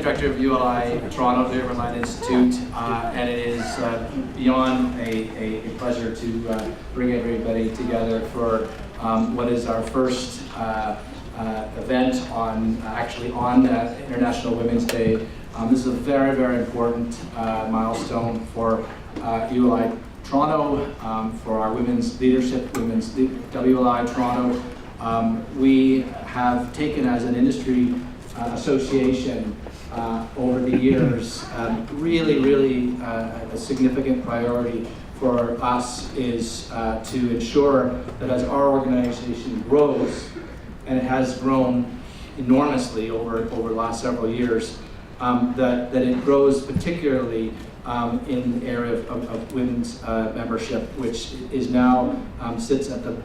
Director of ULI Toronto, the Urban Land Institute, and it is beyond a pleasure to bring everybody together for what is our first event on International Women's Day. This is a very, very important milestone for ULI Toronto, for our women's leadership, WLI Toronto. We have taken as an industry association over the years, really a significant priority for us is to ensure that as our organization grows, and it has grown enormously over the last several years, that it grows particularly in the area of women's membership, which is now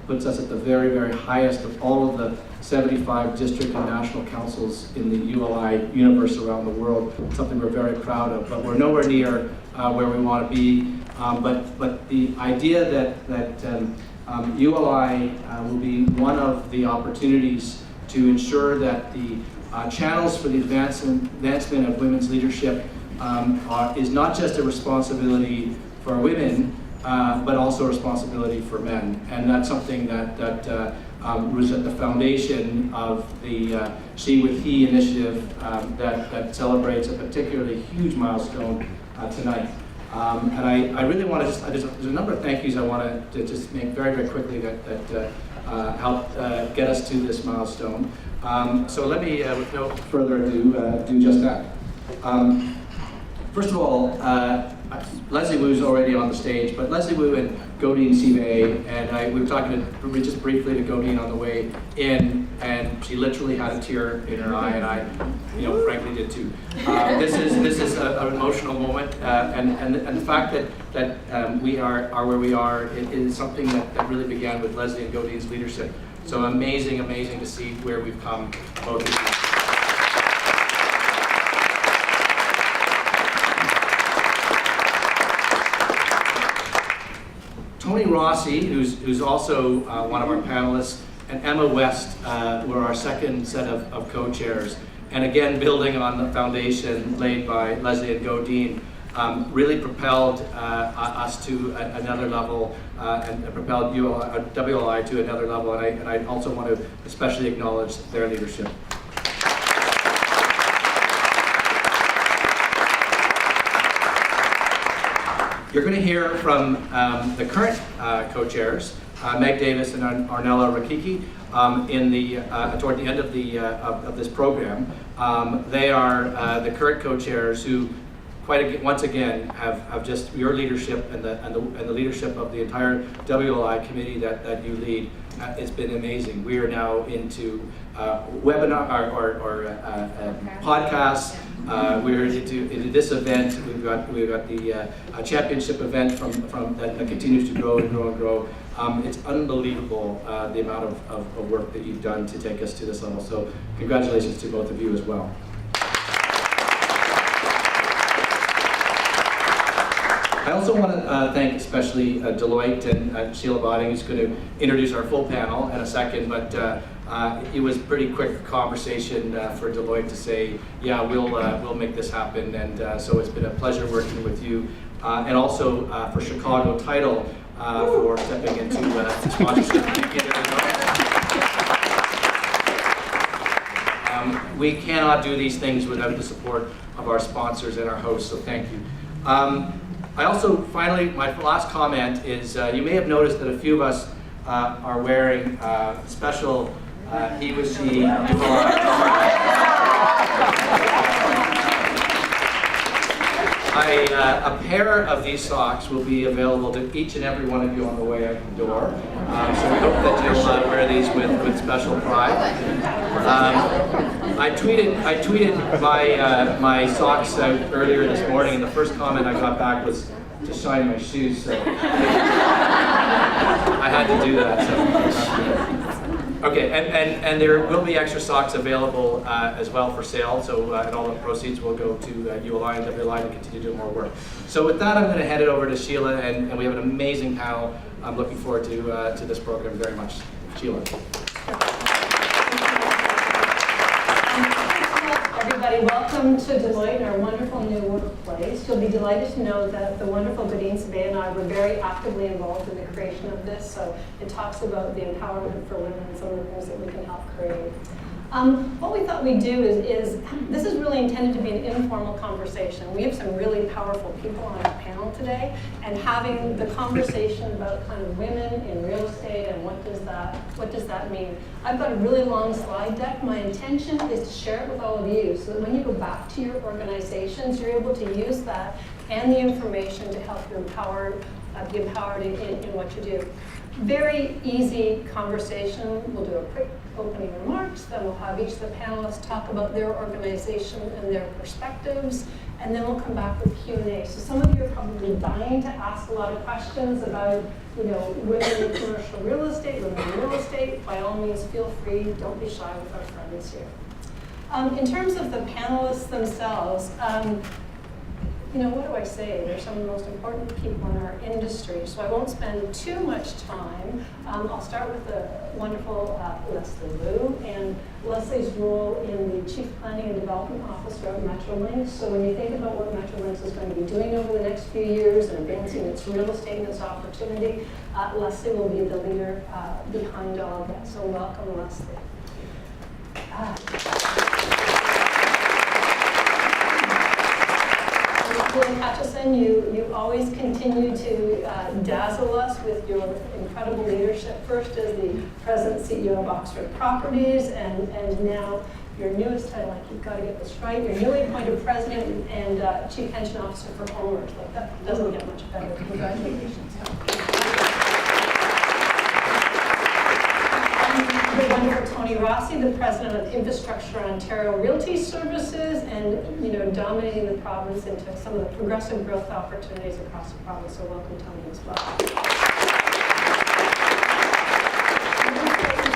puts us at the very, very highest of all of the 75 district and national councils in the ULI universe around the world. Something we're very proud of, but we're nowhere near where we want to be. But the idea that ULI will be one of the opportunities to ensure that the channels for the advancement of women's leadership is not just a responsibility for women, but also a responsibility for men. And that's something that was at the foundation of the She with He initiative that celebrates a particularly huge milestone tonight. And I really want to there's a number of thank yous I want to just make very, very quickly that helped get us to this milestone. So let me, with no further ado, do just that. First of all, Leslie Wu's already on the stage, but Leslie Wu and Godine Sive, and we were talking just briefly to Godine on the way in, and she literally had a tear in her eye, and I, frankly did too. This is an emotional moment, and the fact that we are where we are, it is something that really began with Leslie and Godine's leadership. So amazing to see where we've come, both of you. Tony Rossi, who's also one of our panelists, and Emma West were our second set of co-chairs. And again, building on the foundation laid by Leslie and Godine, really propelled us to another level and propelled WLI to another level. And I also want to especially acknowledge their leadership. You're going to hear from the current co-chairs, Meg Davis and Arnella Rakiki, toward the end of this program. They are the current co-chairs who, once again, have just your leadership and the leadership of the entire WLI committee that you lead. It's been amazing. We are now into webinar or podcasts. We're into this event. We've got the championship event from that continues to grow and grow. It's unbelievable the amount of work that you've done to take us to this level. So congratulations to both of you as well. I also want to thank especially Deloitte and Sheila Botting, who's going to introduce our full panel in a second, but it was pretty quick conversation for Deloitte to say, yeah, we'll make this happen, and so it's been a pleasure working with you, and also for Chicago Title for stepping into sponsorship. We cannot do these things without the support of our sponsors and our hosts, so thank you. I also, finally, my last comment is you may have noticed that a few of us are wearing special he was she. A pair of these socks will be available to each and every one of you on the way out the door. So we hope that you'll wear these with special pride. I tweeted my socks out earlier this morning, and the first comment I got back was to shine my shoes. So I had to do that. So. Okay, and there will be extra socks available as well for sale. So and all the proceeds will go to ULI and WLI to continue doing more work. So with that, I'm going to hand it over to Sheila, and we have an amazing panel. I'm looking forward to this program very much. Sheila. Everyone everybody. Welcome to Deloitte, our wonderful new workplace. You'll be delighted to know that the wonderful Badine Sabay and I were very actively involved in the creation of this. So it talks about the empowerment for women and some of the things that we can help create. What we thought we'd do is this is really intended to be an informal conversation. We have some really powerful people on our panel today, and having the conversation about kind of women in real estate and what does that mean. I've got a really long slide deck. My intention is to share it with all of you so that when you go back to your organizations, you're able to use that and the information to help you be empowered in what you do. Very easy conversation. We'll do a quick opening remarks, then we'll have each of the panelists talk about their organization and their perspectives, and then we'll come back with Q&A. So some of you are probably dying to ask a lot of questions about, women in commercial real estate, women in real estate. By all means, feel free. Don't be shy with our friends here. In terms of the panelists themselves, what do I say? They're some of the most important people in our industry, so I won't spend too much time. I'll start with the wonderful Leslie Liu, and Leslie's role in the Chief Planning and Development Officer at Metrolinx. So when you think about what Metrolinx is going to be doing over the next few years and advancing its real estate and its opportunity, Leslie will be the leader behind all of that. So welcome, Leslie. Julie Hutchison, you always continue to dazzle us with your incredible leadership. First as the President and CEO of Oxford Properties, and now your newest title, I keep got to get this right, your newly appointed President and Chief Pension Officer for Homeowners. Like, that doesn't get much better. Congratulations. The wonderful Tony Rossi, the President of Infrastructure Ontario Realty Services, and dominating the province into some of the progressive growth opportunities across the province. So welcome, Tony, as well.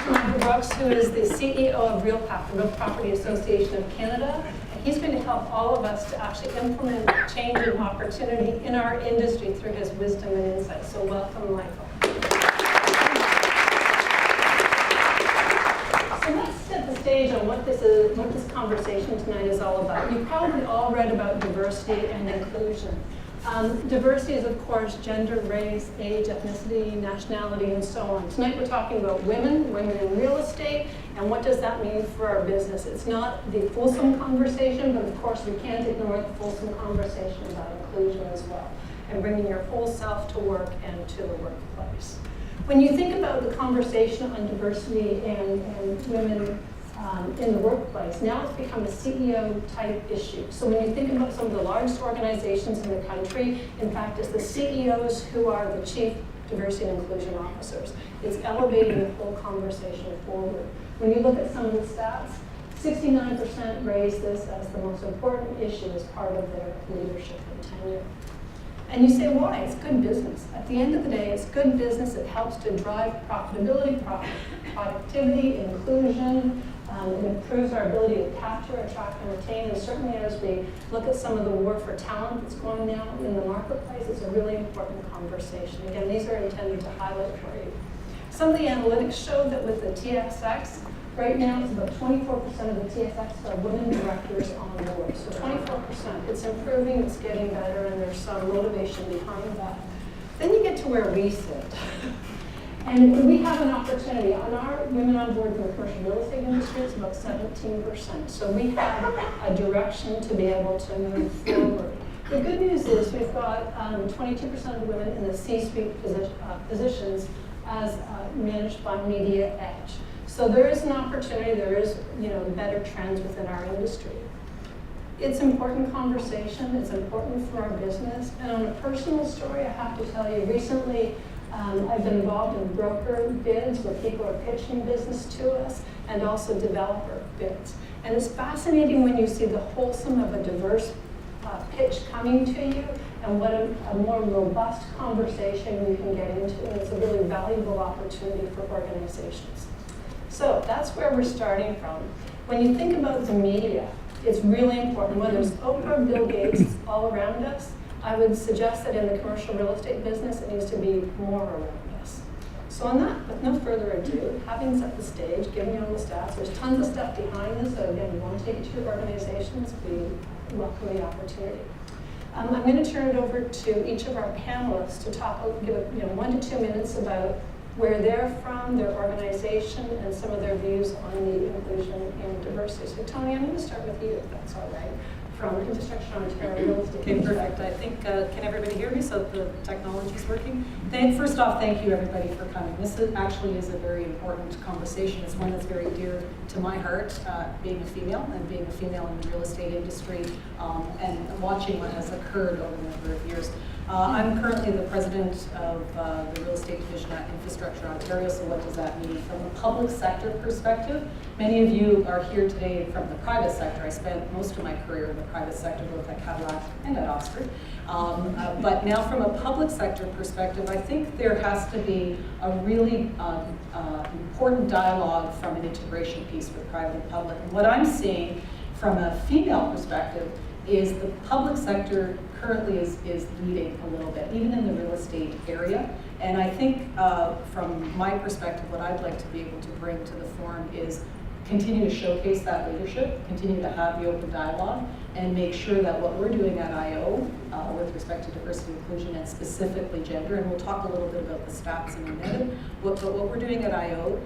Mr. Brooks, who is the CEO of Realpack, the Real Property Association of Canada, and he's going to help all of us to actually implement change and opportunity in our industry through his wisdom and insight. So welcome, Michael. So let's set the stage on what this conversation tonight is all about. You've probably all read about diversity and inclusion. Diversity is, of course, gender, race, age, ethnicity, nationality, and so on. Tonight we're talking about women in real estate, and what does that mean for our business. It's not the fulsome conversation, but of course we can't ignore the fulsome conversation about inclusion as well, and bringing your whole self to work and to the workplace. When you think about the conversation on diversity and women in the workplace, now it's become a CEO type issue. So when you think about some of the largest organizations in the country, in fact, it's the CEOs who are the Chief Diversity and Inclusion Officers. It's elevating the whole conversation forward. When you look at some of the stats, 69% raise this as the most important issue as part of their leadership and tenure. And you say, why? It's good business. At the end of the day, it's good business. It helps to drive profitability, productivity, inclusion. It improves our ability to capture, attract, and retain. And certainly as we look at some of the war for talent that's going on in the marketplace, it's a really important conversation. Again, these are intended to highlight for you. Some of the analytics showed that with the TSX, right now it's about 24% of the TSX are women directors on board. So 24%. It's improving, it's getting better, and there's some motivation behind that. Then you get to where we sit. And we have an opportunity. On our women on board in the commercial real estate industry, it's about 17%. So we have a direction to be able to move forward. The good news is we've got 22% of the women in the C-suite positions as managed by Media Edge. So there is an opportunity, there is better trends within our industry. It's important conversation, it's important for our business. And on a personal story, I have to tell you, recently I've been involved in broker bids where people are pitching business to us, and also developer bids. And it's fascinating when you see the wholesome of a diverse pitch coming to you, and what a more robust conversation you can get into. And it's a really valuable opportunity for organizations. So that's where we're starting from. When you think about the media, it's really important. Whether it's Oprah, Bill Gates, all around us, I would suggest that in the commercial real estate business, it needs to be more around us. So on that, with no further ado, having set the stage, giving you all the stats, there's tons of stuff behind this, so again, you want to take it to your organizations, we welcome the opportunity. I'm going to turn it over to each of our panelists to talk, give 1 to 2 minutes about where they're from, their organization, and some of their views on the inclusion and diversity. So Tony, I'm going to start with you, if that's all right, from Infrastructure Ontario Real Estate. Okay, perfect. I think, can everybody hear me so the technology's working? First off, thank you everybody for coming. This actually is a very important conversation. It's one that's very dear to my heart, being a female and being a female in the real estate industry and watching what has occurred over a number of years. I'm currently the president of the real estate division at Infrastructure Ontario, so what does that mean? From a public sector perspective, many of you are here today from the private sector. I spent most of my career in the private sector, both at Cadillac and at Oxford. But now from a public sector perspective, I think there has to be a really important dialogue from an integration piece with private and public. And what I'm seeing from a female perspective is the public sector currently is leading a little bit, even in the real estate area. And I think from my perspective, what I'd like to be able to bring to the forum is continue to showcase that leadership, continue to have the open dialogue, and make sure that what we're doing at IO with respect to diversity, inclusion, and specifically gender, and we'll talk a little bit about the stats in a minute, but what we're doing at IO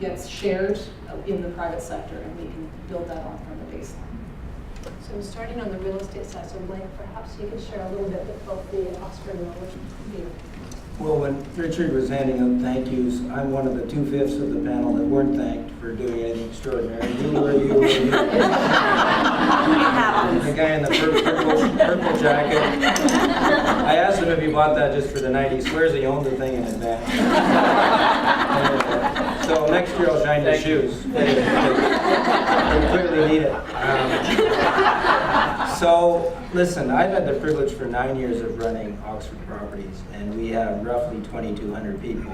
gets shared in the private sector, and we can build that on from the baseline. So starting on the real estate side, so Blake, perhaps you could share a little bit with both the Oxford and Norwich view. Well, when Richard was handing out thank yous, I'm one of the 2/5 of the panel that weren't thanked for doing anything extraordinary. You were. The guy in the purple jacket. I asked him if he bought that just for the night. He swears he owned the thing in advance. So next year I'll shine your shoes. You clearly need it. So listen, I've had the privilege for 9 years of running Oxford Properties, and we have roughly 2,200 people.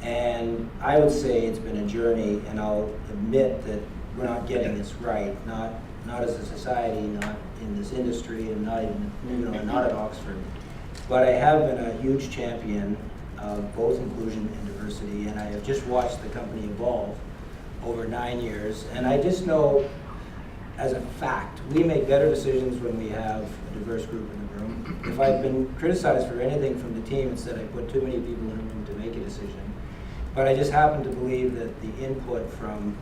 And I would say it's been a journey, and I'll admit that we're not getting this right, not as a society, not in this industry, and not at Oxford. But I have been a huge champion of both inclusion and diversity, and I have just watched the company evolve over 9 years. And I just know, as a fact, we make better decisions when we have a diverse group in the room. If I've been criticized for anything from the team, it's that I put too many people in the room to make a decision. But I just happen to believe that the input from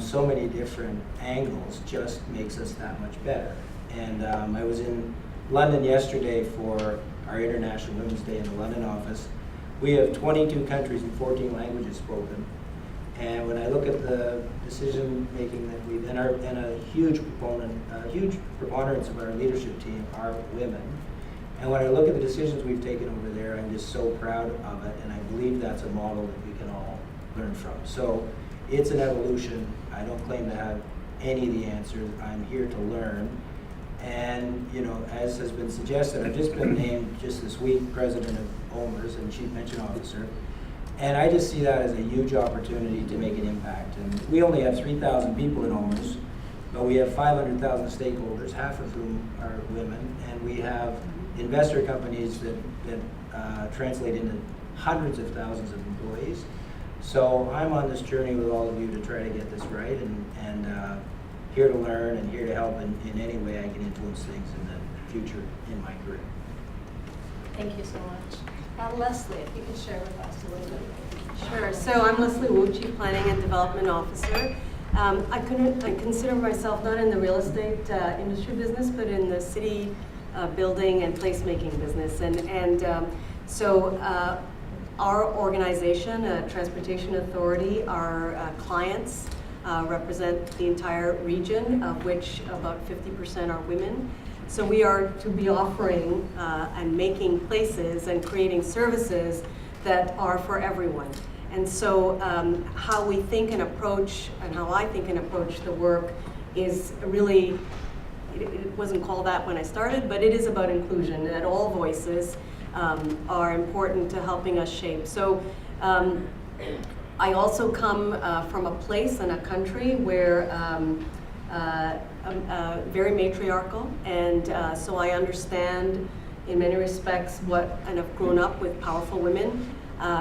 so many different angles just makes us that much better. And I was in London yesterday for our International Women's Day in the London office. We have 22 countries and 14 languages spoken. And when I look at the decision making that we've, and a huge preponderance of our leadership team are women. And when I look at the decisions we've taken over there, I'm just so proud of it, and I believe that's a model that we can all learn from. So it's an evolution. I don't claim to have any of the answers. I'm here to learn. And as has been suggested, I've just been named just this week president of OMERS and chief pension officer. And I just see that as a huge opportunity to make an impact. And we only have 3,000 people in OMERS, but we have 500,000 stakeholders, half of whom are women. And we have investor companies that translate into hundreds of thousands of employees. So I'm on this journey with all of you to try to get this right, and here to learn and here to help in any way I can influence things in the future in my career. Thank you so much. Leslie, if you could share with us a little bit. Sure. So I'm Leslie Wu, Chief Planning and Development Officer. I consider myself not in the real estate industry business, but in the city building and placemaking business. So our organization, Transportation Authority, our clients represent the entire region, of which about 50% are women. So we are to be offering and making places and creating services that are for everyone. And so how we think and approach, and how I think and approach the work is really, it wasn't called that when I started, but it is about inclusion, and that all voices are important to helping us shape. So I also come from a place and a country where very matriarchal, and so I understand in many respects what, and I've grown up with powerful women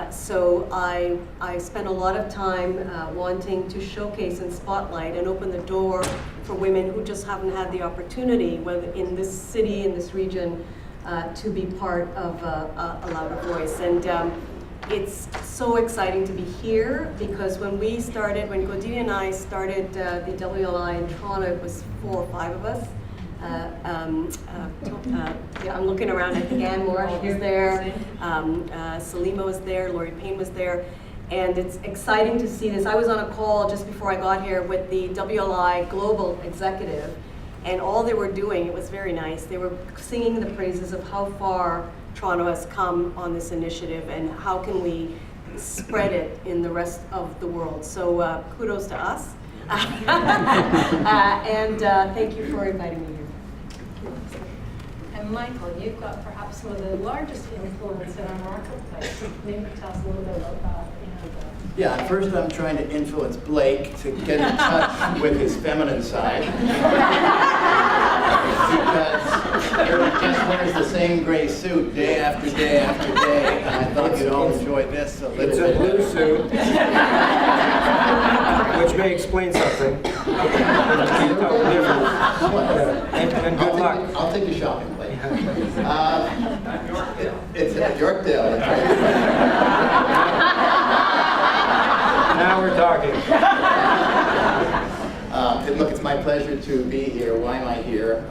So I spent a lot of time wanting to showcase and spotlight and open the door for women who just haven't had the opportunity, whether in this city, in this region, to be part of a louder voice. And it's so exciting to be here because when Godini and I started the WLI in Toronto, it was 4 or 5 of us. Yeah, I'm looking around. I think Anne Morash was there, Salima was there, Lori Payne was there, and it's exciting to see this. I was on a call just before I got here with the WLI Global Executive, and all they were doing, it was very nice, they were singing the praises of how far Toronto has come on this initiative and how can we spread it in the rest of the world. So kudos to us. And thank you for inviting me here. And Michael, you've got perhaps some of the largest influence in our marketplace. Maybe tell us a little bit about that. Yeah, at first I'm trying to influence Blake to get in touch with his feminine side. Because Eric just wears the same gray suit day after day after day, and I thought you'd all enjoy this a little bit. It's a blue suit, which may explain something. And good luck. I'll take the shopping plate. It's at Yorkdale. Now we're talking. Look, it's my pleasure to be here. Why am I here?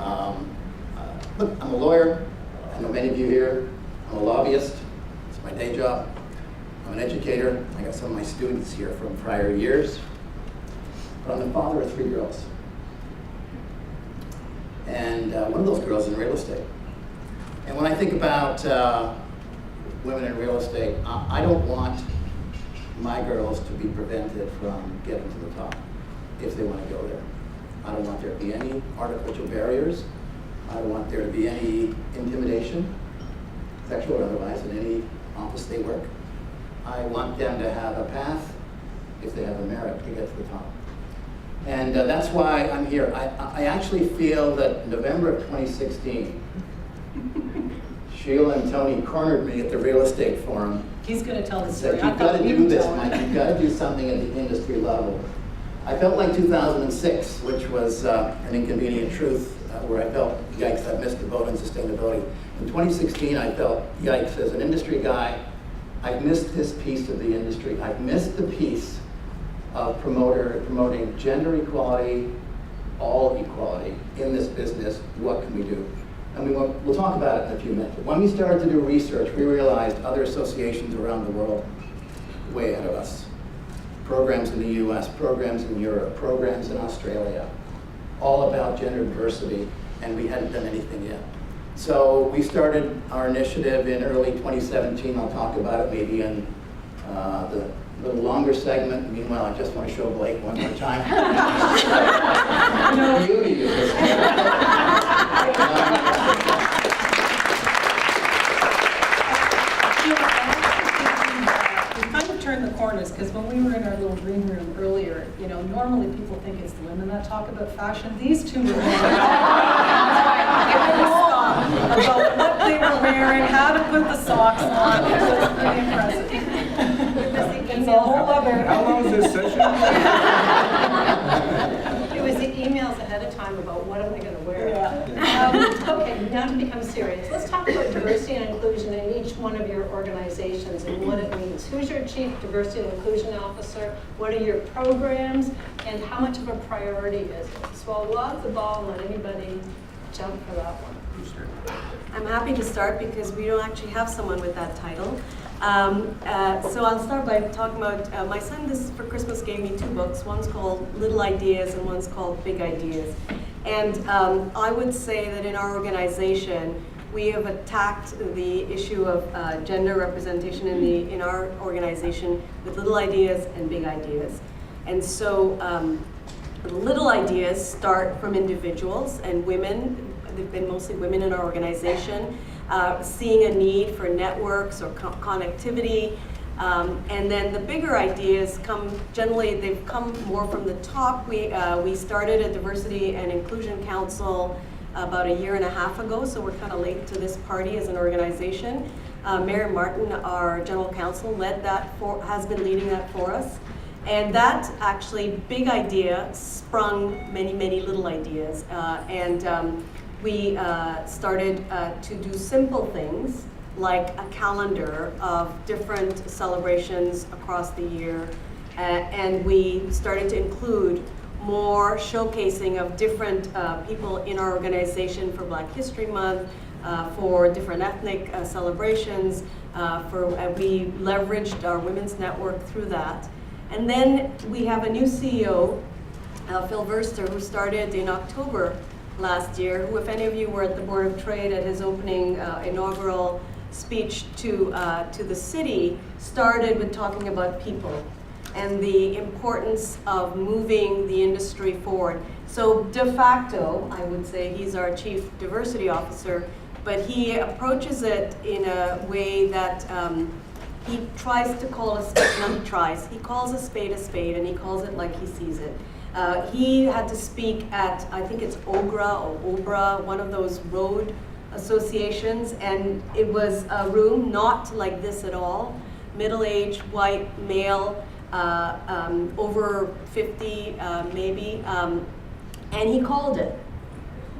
Look, I'm a lawyer. I know many of you here. I'm a lobbyist. It's my day job. I'm an educator. I got some of my students here from prior years. But I'm the father of 3 girls. And one of those girls is in real estate. And when I think about women in real estate, I don't want my girls to be prevented from getting to the top if they want to go there. I don't want there to be any artificial barriers. I don't want there to be any intimidation, sexual or otherwise, in any office they work. I want them to have a path, if they have the merit, to get to the top. And that's why I'm here. I actually feel that November of 2016, Sheila and Tony cornered me at the real estate forum. He's going to tell the And story. said, you've got to do this, Mike. You've got to do something at the industry level. I felt like 2006, which was an inconvenient truth, where I felt, yikes, I've missed the boat on sustainability. In 2016, I felt, yikes, as an industry guy, I've missed this piece of the industry. I've missed the piece of promoting gender equality, all equality in this business. What can we do? And we'll talk about it in a few minutes. When we started to do research, we realized other associations around the world way ahead of us. Programs in the US, programs in Europe, programs in Australia, all about gender diversity, and we hadn't done anything yet. So we started our initiative in early 2017. I'll talk about it maybe in the little longer segment. Meanwhile, I just want to show Blake one more time. The beauty of this. We kind of turned the corners because when we were in our little green room earlier, you know, normally people think it's the women that talk about fashion. These two women about what they were wearing, how to put the socks on. It was pretty impressive. It's a whole other. How long is this session? It was the emails ahead of time about what am I going to wear. Yeah. Okay, now to become serious. Let's talk about diversity and inclusion in each one of your organizations and what it means. Who's your Chief Diversity and Inclusion Officer? What are your programs? And how much of a priority is it? So I'll lob the ball and let anybody jump for that one. I'm happy to start because we don't actually have someone with that title. So I'll start by talking about, my son for Christmas gave me 2 books. One's called Little Ideas and one's called Big Ideas. And I would say that in our organization, we have attacked the issue of gender representation in our organization with little ideas and big ideas. And so little ideas start from individuals and women. They've been mostly women in our organization, seeing a need for networks or connectivity. And then the bigger ideas they've come more from the top. We started a Diversity and Inclusion Council about 1.5 years ago, so we're kind of late to this party as an organization. Mary Martin, our general counsel, has been leading that for us. And that actually, big idea, sprung many, many little ideas. We started to do simple things like a calendar of different celebrations across the year. And we started to include more showcasing of different people in our organization for Black History Month, for different ethnic celebrations. We leveraged our women's network through that. And then we have a new CEO, Phil Verster, who started in October last year, who, if any of you were at the Board of Trade at his opening inaugural speech to the city, started with talking about people and the importance of moving the industry forward. So de facto, I would say he's our Chief Diversity Officer, but he approaches it in a way that he tries to call a spade, not he tries, he calls a spade, and he calls it like he sees it. He had to speak at, I think it's OBRA, one of those road associations, and it was a room not like this at all, middle-aged, white, male, over 50 maybe, and he called it,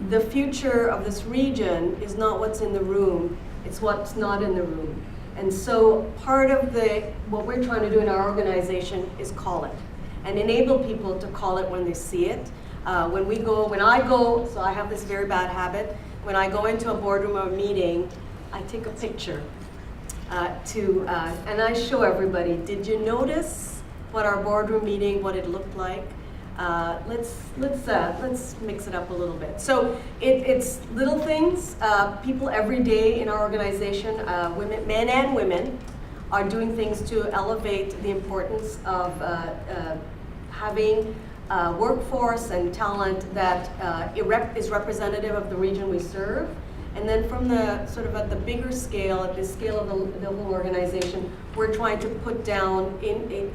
the future of this region is not what's in the room, it's what's not in the room. And so part of what we're trying to do in our organization is call it and enable people to call it when they see it. When I go, so I have this very bad habit, when I go into a boardroom or a meeting, I take a picture and I show everybody, did you notice what our boardroom meeting, what it looked like? Let's mix it up a little bit. So it's little things. People every day in our organization, women, men and women, are doing things to elevate the importance of having a workforce and talent that is representative of the region we serve. And then from the sort of at the bigger scale, at the scale of the whole organization, we're trying to put down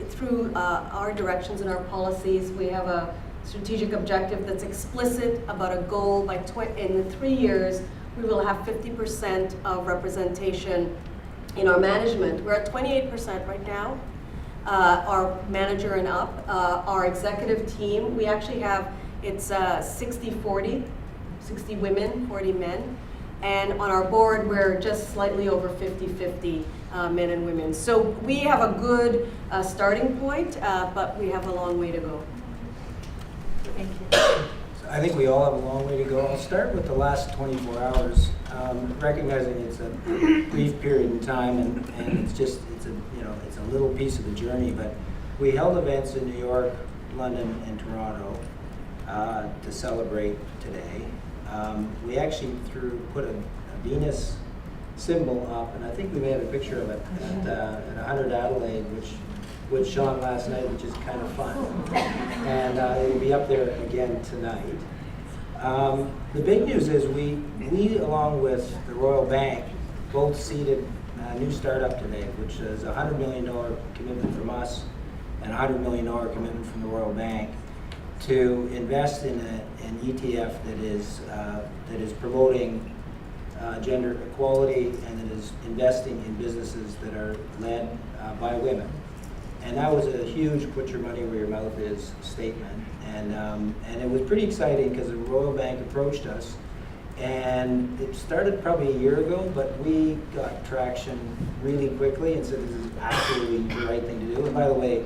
through our directions and our policies. We have a strategic objective that's explicit about a goal in 3 years, we will have 50% of representation in our management. We're at 28% right now, our manager and up. Our executive team, we actually have, it's 60-40, 60 women, 40 men. And on our board, we're just slightly over 50-50 men and women. So we have a good starting point, but we have a long way to go. Thank you. So I think we all have a long way to go. I'll start with the last 24 hours, recognizing it's a brief period in time, and it's a little piece of the journey. But we held events in New York, London, and Toronto to celebrate today. We actually put a Venus symbol up, and I think we may have a picture of it at 100 Adelaide, which shone last night, which is kind of fun. And it will be up there again tonight. The big news is we along with the Royal Bank, both seeded a new startup today, which is a $100 million commitment from us and a $100 million commitment from the Royal Bank to invest in an ETF that is promoting gender equality and that is investing in businesses that are led by women. And that was a huge put your money where your mouth is statement. And it was pretty exciting because the Royal Bank approached us, and it started probably a year ago, but we got traction really quickly and said this is absolutely the right thing to do. And by the way,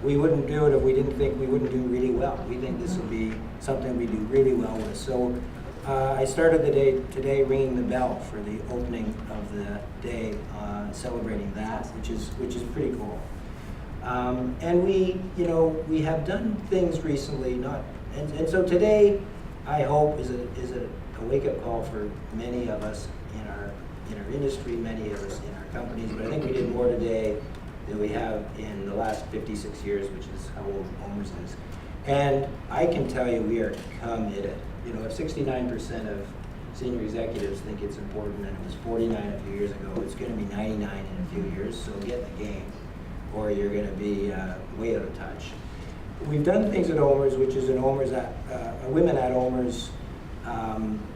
we wouldn't do it if we didn't think we wouldn't do really well. We think this will be something we do really well with. So I started the day today ringing the bell for the opening of the day, celebrating that, which is pretty cool. And we have done things recently, and so today I hope is a wake-up call for many of us in our industry, many of us in our companies. But I think we did more today than we have in the last 56 years, which is how old OMERS is. And I can tell you we are committed. If 69% of senior executives think it's important, and it was 49 a few years ago, it's going to be 99 in a few years, so get in the game, or you're going to be way out of touch. We've done things at OMERS, which is a Women at OMERS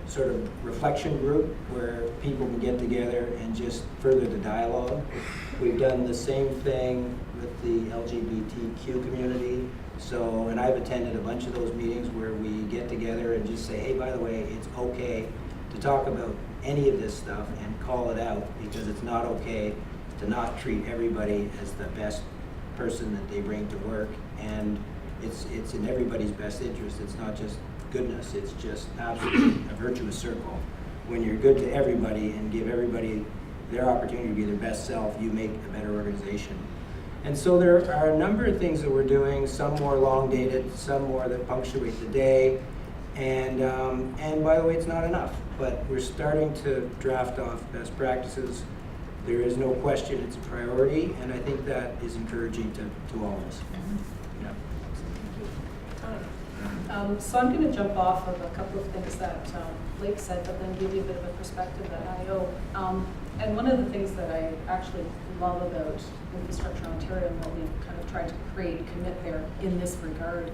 sort of reflection group where people can get together and just further the dialogue. We've done the same thing with the LGBTQ community. So, and I've attended a bunch of those meetings where we get together and just say, hey, by the way, it's okay to talk about any of this stuff and call it out, because it's not okay to not treat everybody as the best person that they bring to work. And it's in everybody's best interest. It's not just goodness, it's just absolutely a virtuous circle. When you're good to everybody and give everybody their opportunity to be their best self, you make a better organization. And so there are a number of things that we're doing, some more long dated, some more that punctuate the day. And by the way, it's not enough, but we're starting to draft off best practices. There is no question it's a priority, and I think that is encouraging to all of us. Yeah. So I'm going to jump off of a couple of things that Blake said, but then give you a bit of a perspective at IO. And one of the things that I actually love about Infrastructure Ontario and what we've kind of tried to create, commit there in this regard,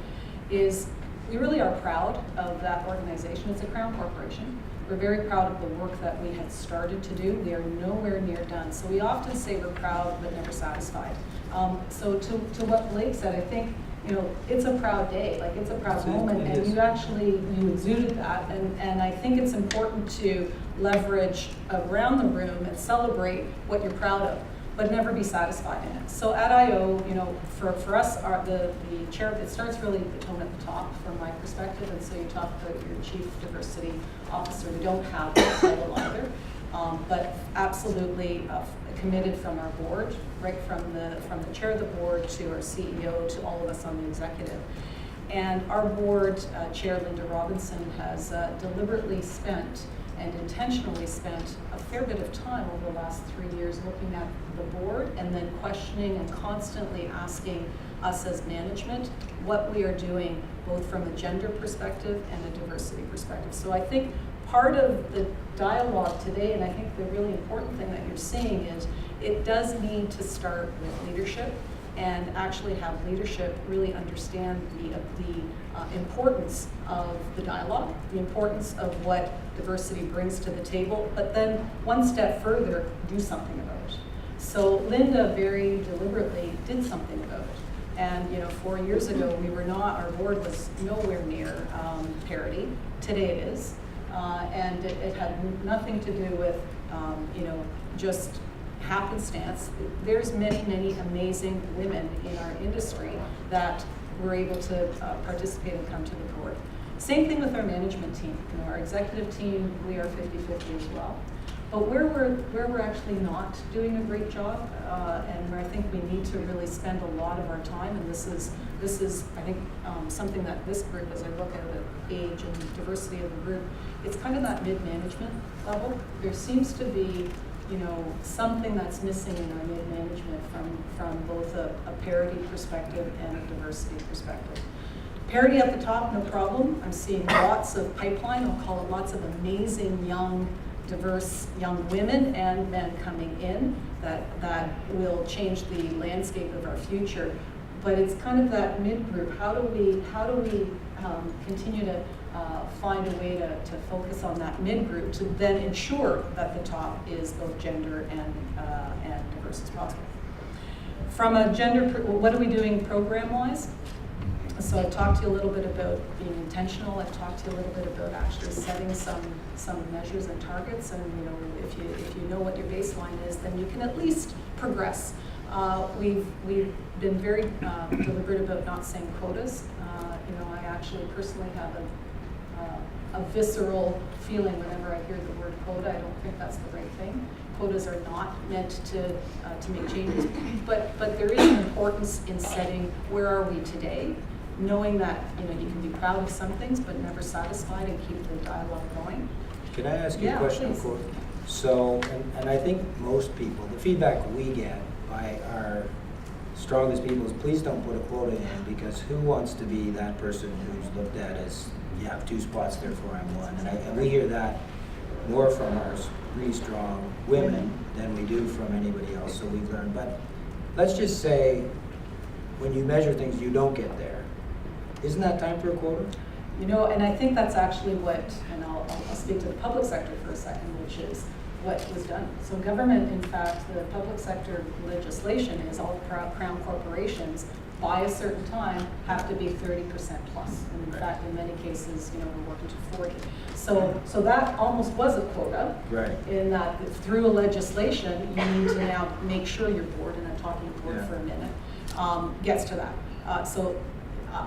is we really are proud of that organization. It's a Crown Corporation. We're very proud of the work that we had started to do. We are nowhere near done. So we often say we're proud but never satisfied. So to what Blake said, I think, you know, it's a proud day, like it's a proud moment, and you exuded that, and I think it's important to leverage around the room and celebrate what you're proud of, but never be satisfied in it. So at IO, you know, for us, the chair, it starts really with the tone at the top from my perspective, and so you talk about your chief diversity officer. We don't have that title either, but absolutely committed from our board, right from the chair of the board to our CEO to all of us on the executive. And our board chair, Linda Robinson, has deliberately spent and intentionally spent a fair bit of time over the last 3 years looking at the board and then questioning and constantly asking us as management what we are doing, both from a gender perspective and a diversity perspective. So I think part of the dialogue today, and I think the really important thing that you're seeing, is it does need to start with leadership and actually have leadership really understand the importance of the dialogue, the importance of what diversity brings to the table, but then one step further, do something about it. So Linda very deliberately did something about it. And you know, 4 years ago, our board was nowhere near parity. Today it is. And it had nothing to do with, you know, just happenstance. There's many, many amazing women in our industry that were able to participate and come to the board. Same thing with our management team. You know, our executive team, we are 50-50 as well. But where we're actually not doing a great job, and where I think we need to really spend a lot of our time, and this is I think something that this group, as I look at the age and diversity of the group, it's kind of that mid-management level. There seems to be, you know, something that's missing in our mid-management from both a parity perspective and a diversity perspective. Parity at the top, no problem. I'm seeing lots of pipeline. I'll call it lots of amazing young, diverse young women and men coming in that will change the landscape of our future. But it's kind of that mid-group. How do we continue to find a way to focus on that mid-group to then ensure that the top is both gender and diverse as possible? From a gender, what are we doing program-wise? So I've talked to you a little bit about being intentional. I've talked to you a little bit about actually setting some measures and targets. And you know, if you know what your baseline is, then you can at least progress. We've been very deliberate about not saying quotas. You know, I actually personally have a visceral feeling whenever I hear the word quota. I don't think that's the right thing. Quotas are not meant to make changes, but there is an importance in setting where are we today, knowing that you know you can be proud of some things but never satisfied, and keep the dialogue going. Can I ask you a question? Please. So, and I think most people, the feedback we get by our strongest people is please don't put a quota in, because who wants to be that person who's looked at as you have 2 spots, therefore I'm one. And we hear that more from our really strong women than we do from anybody else, so we've learned. But let's just say when you measure things, you don't get there. Isn't that time for a quota? You know, and I think that's actually what, and I'll speak to the public sector for a second, which is what was done. So government, in fact, the public sector legislation is all crown corporations by a certain time have to be 30% plus. And in fact, in many cases, you know, we're working to 40. So that almost was a quota. Right. In that through a legislation, you need to now make sure your board, and I'm talking board for a minute, gets to that. So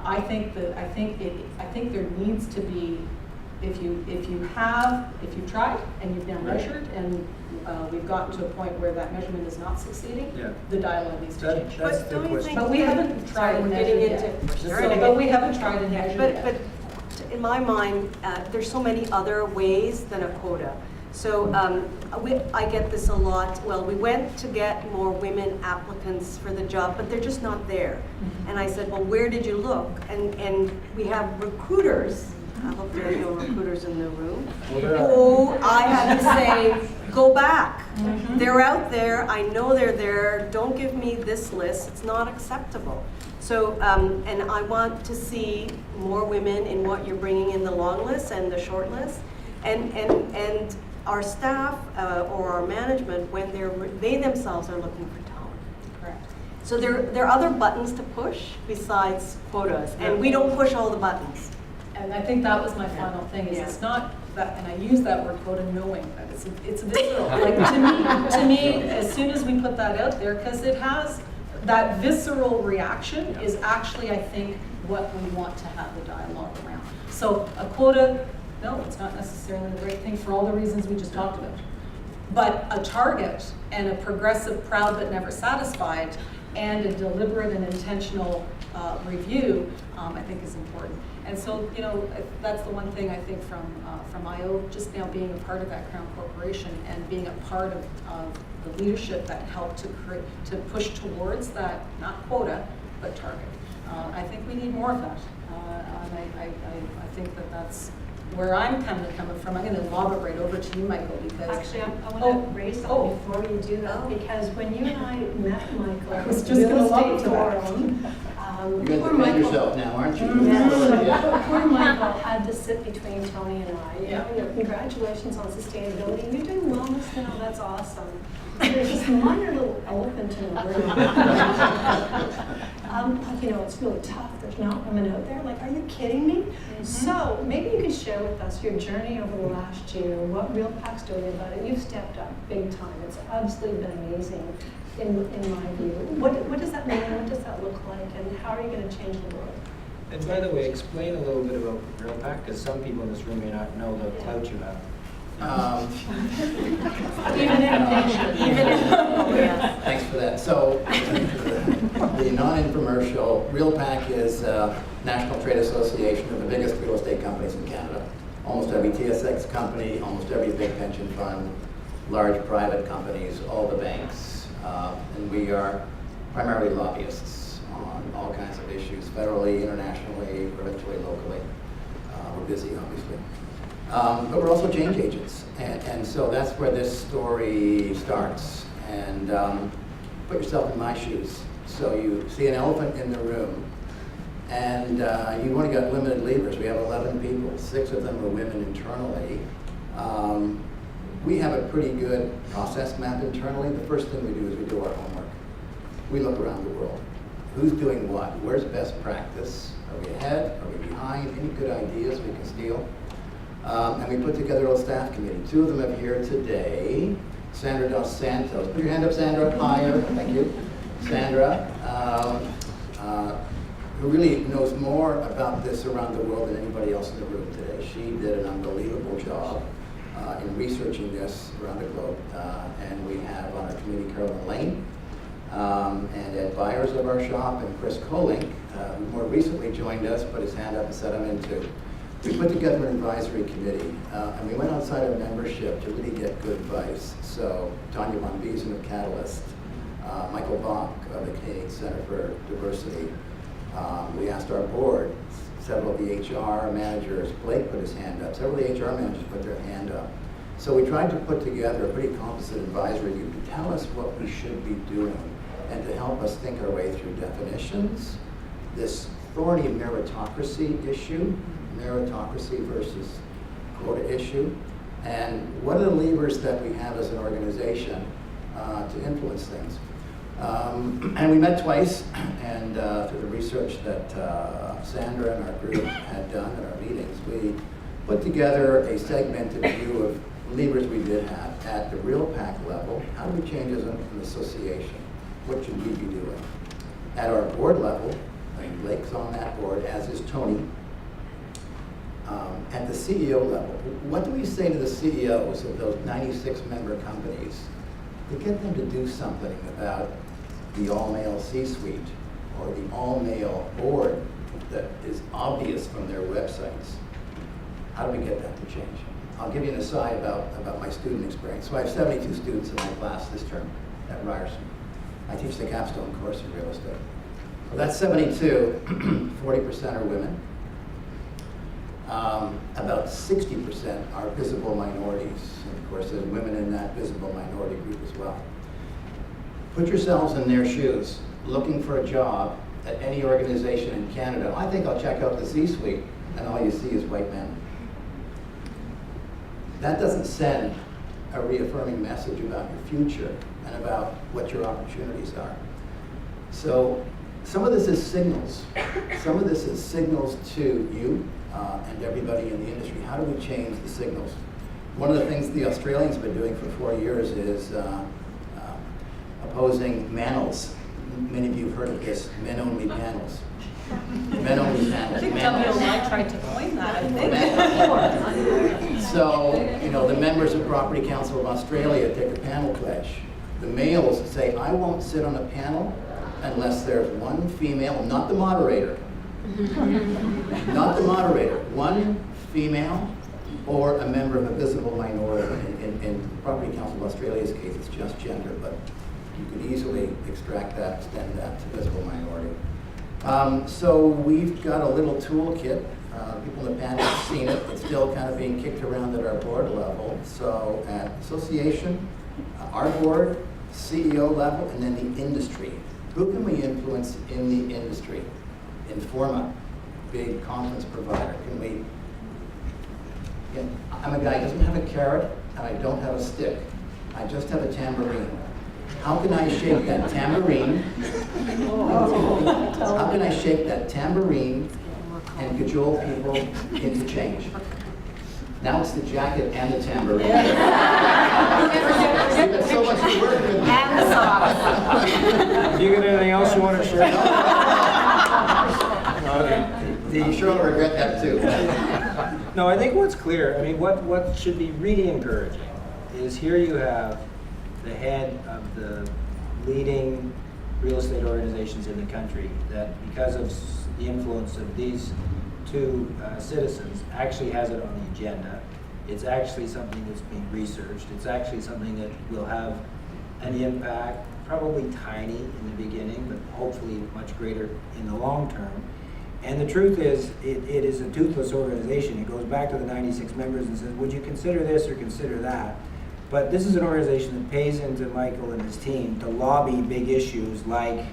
I think there needs to be, if you've tried and you've now measured and we've gotten to a point where that measurement is not succeeding, the dialogue needs to change. That's But the don't you question. think? But we haven't tried and measured yet. But we haven't tried and measured yet. But in my mind, there's so many other ways than a quota. So I get this a lot. Well, we went to get more women applicants for the job, but they're just not there. Mm-hmm. And I said, well, where did you look? And we have recruiters. I hope there are no recruiters in the room. Who I had to say, go back. Mm-hmm. They're out there. I know they're there. Don't give me this list. It's not acceptable. So, and I want to see more women in what you're bringing in the long list and the short list. And our staff or our management, when they themselves are looking for talent. Correct. So there are other buttons to push besides quotas, and we don't push all the buttons. And I think that was my final thing, is it's not that, and I use that word quota knowing that it's visceral. Like to me, as soon as we put that out there, because it has, that visceral reaction is actually, I think, what we want to have the dialogue around. So a quota, no, it's not necessarily the right thing for all the reasons we just talked about. But a target and a progressive, proud but never satisfied, and a deliberate and intentional review, I think is important. And so, you know, that's the one thing I think from IO, just now being a part of that Crown Corporation and being a part of the leadership that helped to push towards that, not quota, but target. I think we need more of that. And I think that's where I'm coming from. I'm going to lob it right over to you, Michael, because Actually, I want to raise something before you do that, because when you and I met Michael, I was at just the gonna real lob it estate to that. forum, You're going poor to defend Michael- yourself now, aren't you? Yes. Poor Michael had to sit between Tony and I. You know, congratulations on sustainability. You're doing wellness now. That's awesome. There's this minor little elephant in the room. Like, you know, it's really tough. There's not women out there. Like, are you kidding me? Mm-hmm. So maybe you could share with us your journey over the last year, what Realpack's doing about it. You've stepped up big time. It's absolutely been amazing in my view. What does that mean? What does that look like? And how are you going to change the world? And by the way, explain a little bit about Realpack, because some people in this room may not know the clout you have. Even in Thanks for that. So, the non-infomercial, Realpack is a national trade association of the biggest real estate companies in Canada. Almost every TSX company, almost every big pension fund, large private companies, all the banks. And we are primarily lobbyists on all kinds of issues, federally, internationally, provincially, locally. We're busy, obviously. But we're also change agents, and so that's where this story starts. And put yourself in my shoes. So you see an elephant in the room, and you've only got limited levers. We have 11 people, 6 of them are women internally. We have a pretty good process map internally. The first thing we do is we do our homework. We look around the world. Who's doing what? Where's best practice? Are we ahead? Are we behind? Any good ideas we can steal? And we put together a little staff committee. 2 of them are here today. Sandra Dos Santos. Put your hand up, Sandra. Higher. Thank you. Sandra, who really knows more about this around the world than anybody else in the room today. She did an unbelievable job in researching this around the globe. And we have on our committee Carolyn Lane and Ed Byers of our shop, and Chris Kolink, who more recently joined us, put his hand up and said, I'm in too. We put together an advisory committee, and we went outside of membership to really get good advice. So Tanya Von Biesen of Catalyst, Michael Bach of the Canadian Center for Diversity. We asked our board, several of the HR managers, Blake put his hand up, several of the HR managers put their hand up. So we tried to put together a pretty composite advisory group to tell us what we should be doing and to help us think our way through definitions, this thorny meritocracy issue, meritocracy versus quota issue, and what are the levers that we have as an organization to influence things. And we met twice, and through the research that Sandra and our group had done at our meetings, we put together a segmented view of levers we did have at the Realpack level. How do we change as an association? What should we be doing? At our board level, I mean, Blake's on that board, as is Tony. At the CEO level, what do we say to the CEOs of those 96 member companies to get them to do something about the all-male C-suite or the all-male board that is obvious from their websites? How do we get that to change? I'll give you an aside about my student experience. So I have 72 students in my class this term at Ryerson. I teach the capstone course in real estate. Well, that's 72, 40% are women. About 60% are visible minorities. And of course, there's women in that visible minority group as well. Put yourselves in their shoes, looking for a job at any organization in Canada. I think I'll check out the C-suite, and all you see is white men. That doesn't send a reaffirming message about your future and about what your opportunities are. So some of this is signals. Some of this is signals to you and everybody in the industry. How do we change the signals? One of the things the Australians have been doing for 4 years is opposing manels. Many of you have heard of this, men-only panels. Men-only panels. I think Manels. WNI tried to coin that, I think. So, you know, the members of Property Council of Australia take a panel pledge. The males say, I won't sit on a panel unless there's one female, not the moderator, not the moderator, one female or a member of a visible minority. In Property Council of Australia's case, it's just gender, but you could easily extract that, extend that to visible minority. So we've got a little toolkit. People in the panel have seen it. It's still kind of being kicked around at our board level. So at association, our board, CEO level, and then the industry. Who can we influence in the industry? Informa, big conference provider. Can we? Again, I'm a guy who doesn't have a carrot and I don't have a stick. I just have a tambourine. How can I shake that tambourine? How can I shake that tambourine and cajole people into change? Now it's the jacket and the tambourine. You've got so much to work with. And the socks. You got anything else you want to share? I'm sure I'll regret that too. No, I think what's clear, I mean, what should be really encouraging is here you have the head of the leading real estate organizations in the country that, because of the influence of these two citizens, actually has it on the agenda. It's actually something that's being researched. It's actually something that will have an impact, probably tiny in the beginning, but hopefully much greater in the long term. And the truth is, it is a toothless organization. It goes back to the 96 members and says, would you consider this or consider that? But this is an organization that pays into Michael and his team to lobby big issues like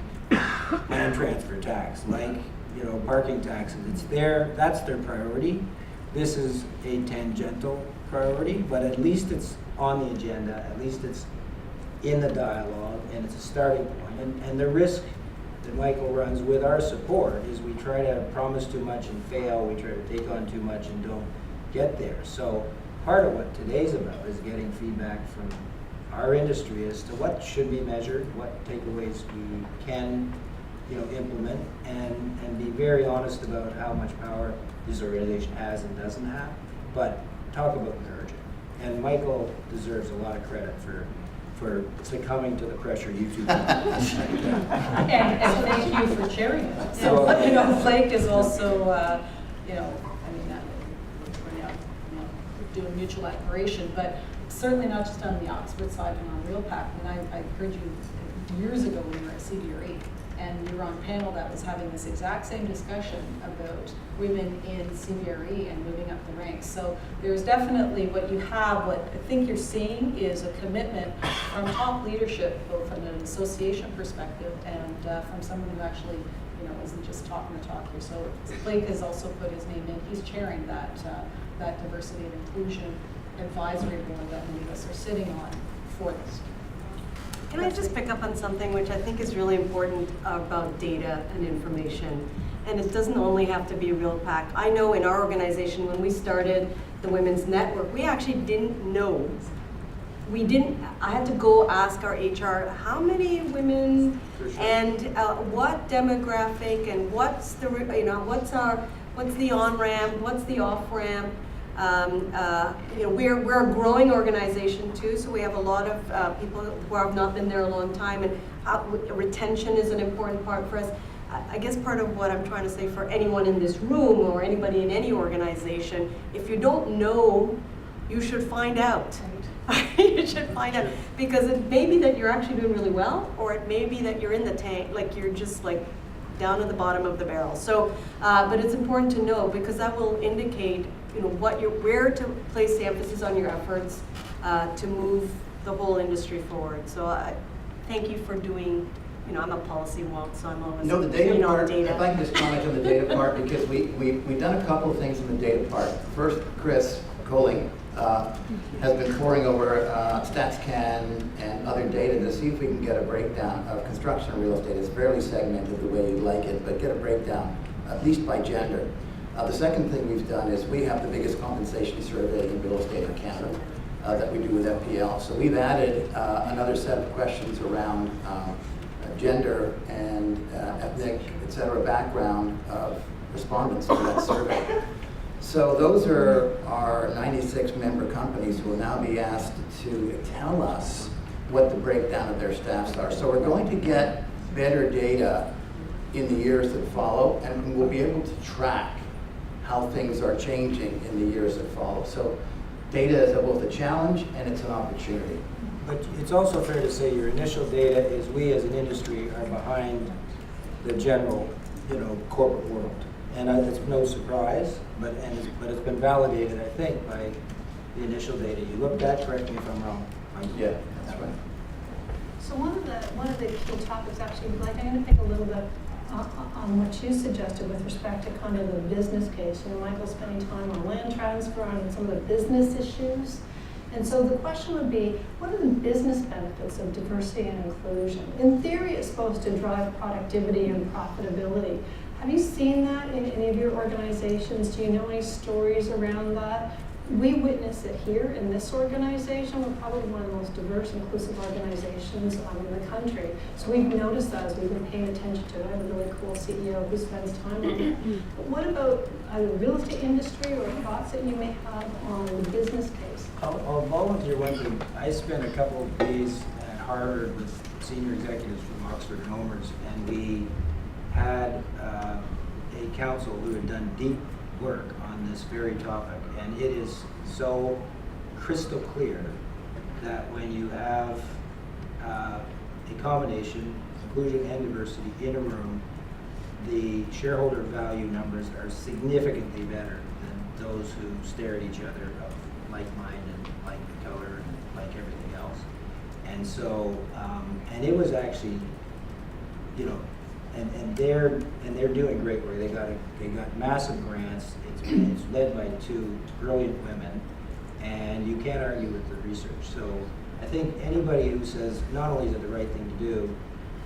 land transfer tax, like, you know, parking taxes. It's that's their priority. This is a tangential priority, but at least it's on the agenda, at least it's in the dialogue, and it's a starting point. And the risk that Michael runs with our support is we try to promise too much and fail, we try to take on too much and don't get there. So part of what today's about is getting feedback from our industry as to what should be measured, what takeaways we can, you know, implement, and be very honest about how much power this organization has and doesn't have, but talk about encouraging. And Michael deserves a lot of credit for succumbing to the pressure you two put. And thank you for sharing it. So, you know, Blake is also, you know, I mean, we're now doing mutual admiration, but certainly not just on the Oxford side and on Realpack. I mean, I heard you years ago when you were at CBRE, and you were on a panel that was having this exact same discussion about women in CBRE and moving up the ranks. So there's definitely what I think you're seeing is a commitment from top leadership, both from an association perspective and from someone who actually, isn't just talking the talk here. So Blake has also put his name in. He's chairing that diversity and inclusion advisory board that many of us are sitting on for this. Can I just pick up on something which I think is really important about data and information? And it doesn't only have to be Realpack. I know in our organization, when we started the Women's Network, we actually didn't know. I had to go ask our HR, how many women and what demographic and what's the on-ramp, what's the off-ramp. We're a growing organization too, so we have a lot of people who have not been there a long time, and retention is an important part for us. I guess part of what I'm trying to say for anyone in this room or anybody in any organization, if you don't know, you should find out. You should find out, because it may be that you're actually doing really well, or it may be that you're in the tank, like you're just like down at the bottom of the barrel. So, but it's important to know, because that will indicate where to place the emphasis on your efforts to move the whole industry forward. So thank you for doing, I'm a policy wonk, so I'm always The data on part, data. I'd like to just comment on the data part, because we've done a couple of things in the data part. First, Chris Colling has been poring over StatsCan and other data to see if we can get a breakdown of construction and real estate. It's fairly segmented the way you'd like it, but get a breakdown, at least by gender. The second thing we've done is we have the biggest compensation survey in real estate in Canada that we do with FPL. So we've added another set of questions around gender and ethnic, et cetera, background of respondents to that survey. So those are our 96 member companies who will now be asked to tell us what the breakdown of their staffs are. So we're going to get better data in the years that follow, and we'll be able to track how things are changing in the years that follow. So data is both a challenge and it's an opportunity. But it's also fair to say your initial data is we as an industry are behind the general, corporate world. And it's no surprise, but it's been validated, I think, by the initial data you looked at. Correct me if I'm wrong. Yeah, that's right. So one of the key topics, actually, like, I'm going to pick a little bit on what you suggested with respect to kind of the business case. Michael's spending time on land transfer, on some of the business issues. And so the question would be, what are the business benefits of diversity and inclusion? In theory, it's supposed to drive productivity and profitability. Have you seen that in any of your organizations? Do you know any stories around that? We witness it here in this organization. We're probably one of the most diverse, inclusive organizations in the country. So we've noticed that as we've been paying attention to it. I have a really cool CEO who spends time on it. But what about the real estate industry, or thoughts that you may have on the business case? I'll volunteer one thing. I spent a couple of days at Harvard with senior executives from Oxford and OMERS, and we had a council who had done deep work on this very topic, and it is so crystal clear that when you have a combination, inclusion and diversity in a room, the shareholder value numbers are significantly better than those who stare at each other of like mind and like color and like everything else. And so, and it was actually, and they're doing great work. They got massive grants. It's led by two brilliant women, and you can't argue with the research. So I think anybody who says not only is it the right thing to do,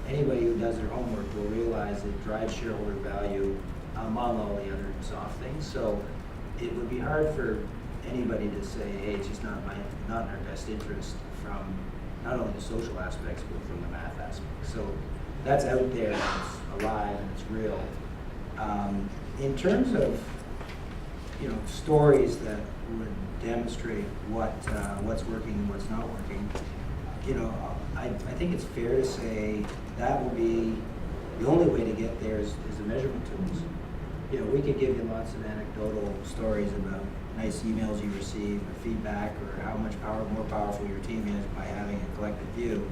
anybody who does their homework will realize it drives shareholder value among all the other soft things. So it would be hard for anybody to say, hey, it's just not in our best interest from not only the social aspects, but from the math aspects. So that's out there, and it's alive, and it's real. In terms of stories that would demonstrate what's working and what's not working, I think it's fair to say that will be the only way to get there is the measurement tools. We could give you lots of anecdotal stories about nice emails you receive or feedback or how much more powerful your team is by having a collective view.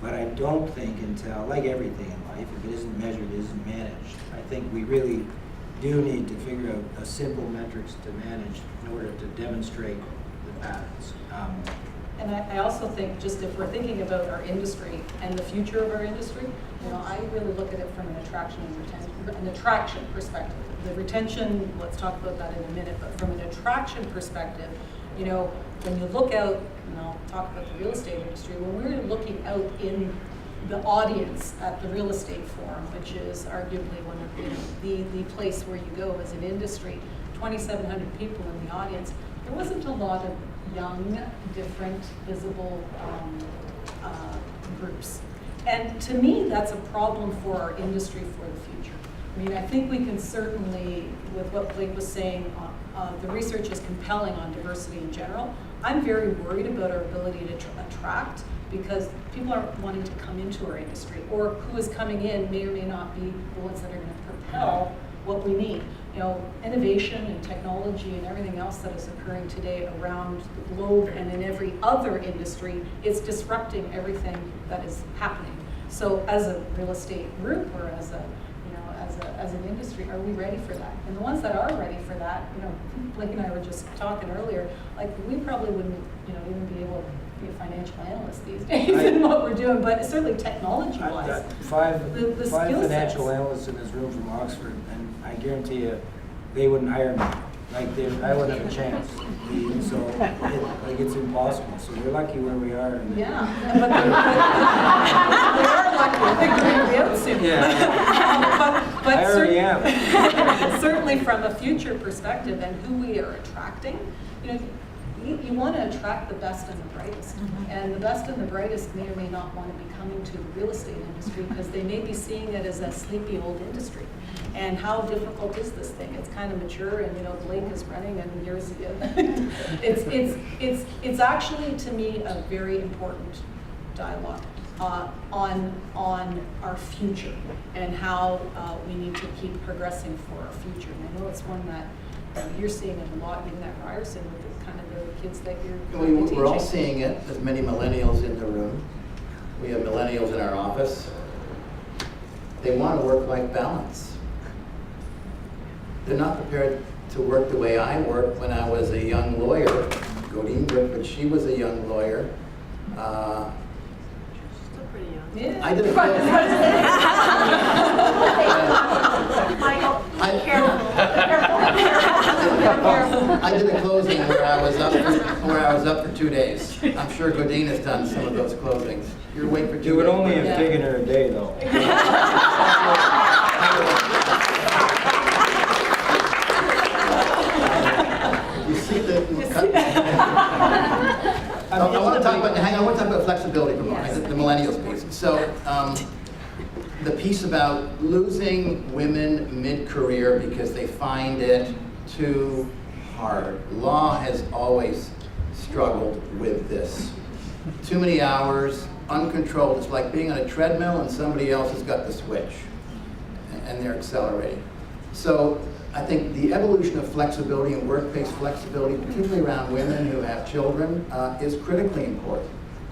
But I don't think until, like everything in life, if it isn't measured, it isn't managed. I think we really do need to figure out a simple metrics to manage in order to demonstrate the patterns. And I also think, just if we're thinking about our industry and the future of our industry, I really look at it from an attraction perspective. The retention, let's talk about that in a minute, but from an attraction perspective, when you look out, and I'll talk about the real estate industry, when we're looking out in the audience at the real estate forum, which is arguably one of the place where you go as an industry, 2,700 people in the audience, there wasn't a lot of young, different, visible groups. And to me, that's a problem for our industry for the future. I mean, I think we can certainly, with what Blake was saying, the research is compelling on diversity in general. I'm very worried about our ability to attract, because people aren't wanting to come into our industry, or who is coming in may or may not be the ones that are going to propel what we need. Innovation and technology and everything else that is occurring today around the globe and in every other industry, it's disrupting everything that is happening. So as a real estate group, or as an industry, are we ready for that? And the ones that are ready for that, Blake and I were just talking earlier, like we probably wouldn't, even be able to be a financial analyst these days in what we're doing, but certainly technology-wise. I've got five skill financial sets. analysts in this room from Oxford, and I guarantee you, they wouldn't hire me. I wouldn't have a chance. So it's impossible. So we're lucky where we are. Yeah, but they are lucky. I think they're going to be out soon. Yeah. but I already am. Certainly from a future perspective and who we are attracting, you want to attract the best and the brightest. And the best and the brightest may or may not want to be coming to the real estate industry because they may be seeing it as a sleepy old industry. And how difficult is this thing? It's kind of mature, and Blake is running, and here's it's actually, to me, a very important dialogue on our future and how we need to keep progressing for our future. And I know it's one that you're seeing it a lot, even at Ryerson, with the kind of the kids that you're teaching. We're all seeing it. There's many millennials in the room. We have millennials in our office. They want a work-life balance. They're not prepared to work the way I worked when I was a young lawyer. Godine worked, but she was a young lawyer. Still pretty young. Yeah. I did a I did a closing where I was up for 2 days. I'm sure Godine has done some of those closings. You're awake for 2 days. It would only have taken her a day, though. You see the. I want to talk about flexibility for a moment, the millennials piece. So, the piece about losing women mid-career because they find it too hard. Law has always struggled with this. Too many hours, uncontrolled. It's like being on a treadmill and somebody else has got the switch and they're accelerating. So I think the evolution of flexibility and workplace flexibility, particularly around women who have children, is critically important.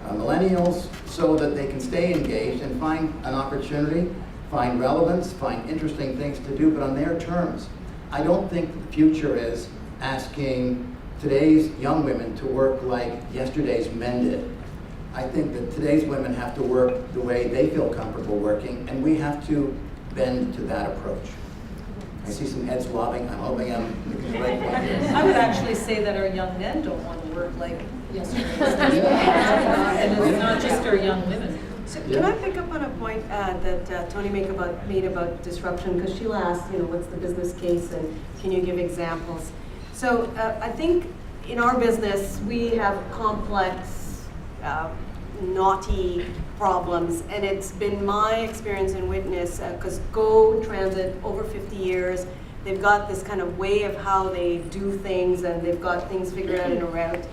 Millennials, so that they can stay engaged and find an opportunity, find relevance, find interesting things to do, but on their terms. I don't think the future is asking today's young women to work like yesterday's men did. I think that today's women have to work the way they feel comfortable working, and we have to bend to that approach. I see some heads wobbling. I'm hoping I'm making the right point here. I would actually say that our young men don't want to work like yesterday. And it's not just our young women. So can I pick up on a point that Tony made about disruption? Because Sheila asked, what's the business case and can you give examples? So I think in our business, we have complex, knotty problems, and it's been my experience and witness, because Go Transit, over 50 years, they've got this kind of way of how they do things, and they've got things figured out in a route.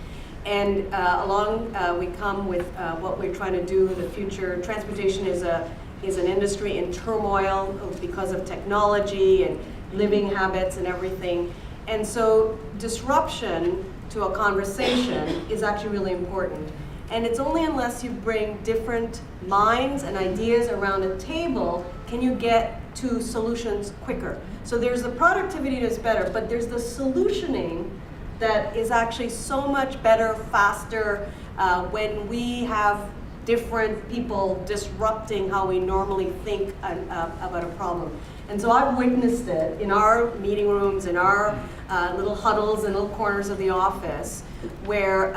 And along we come with what we're trying to do. The future transportation is an industry in turmoil because of technology and living habits and everything. And so disruption to a conversation is actually really important. And it's only unless you bring different minds and ideas around a table can you get to solutions quicker. So there's the productivity that's better, but there's the solutioning that is actually so much better, faster, when we have different people disrupting how we normally think about a problem. And so I've witnessed it in our meeting rooms, in our little huddles and little corners of the office, where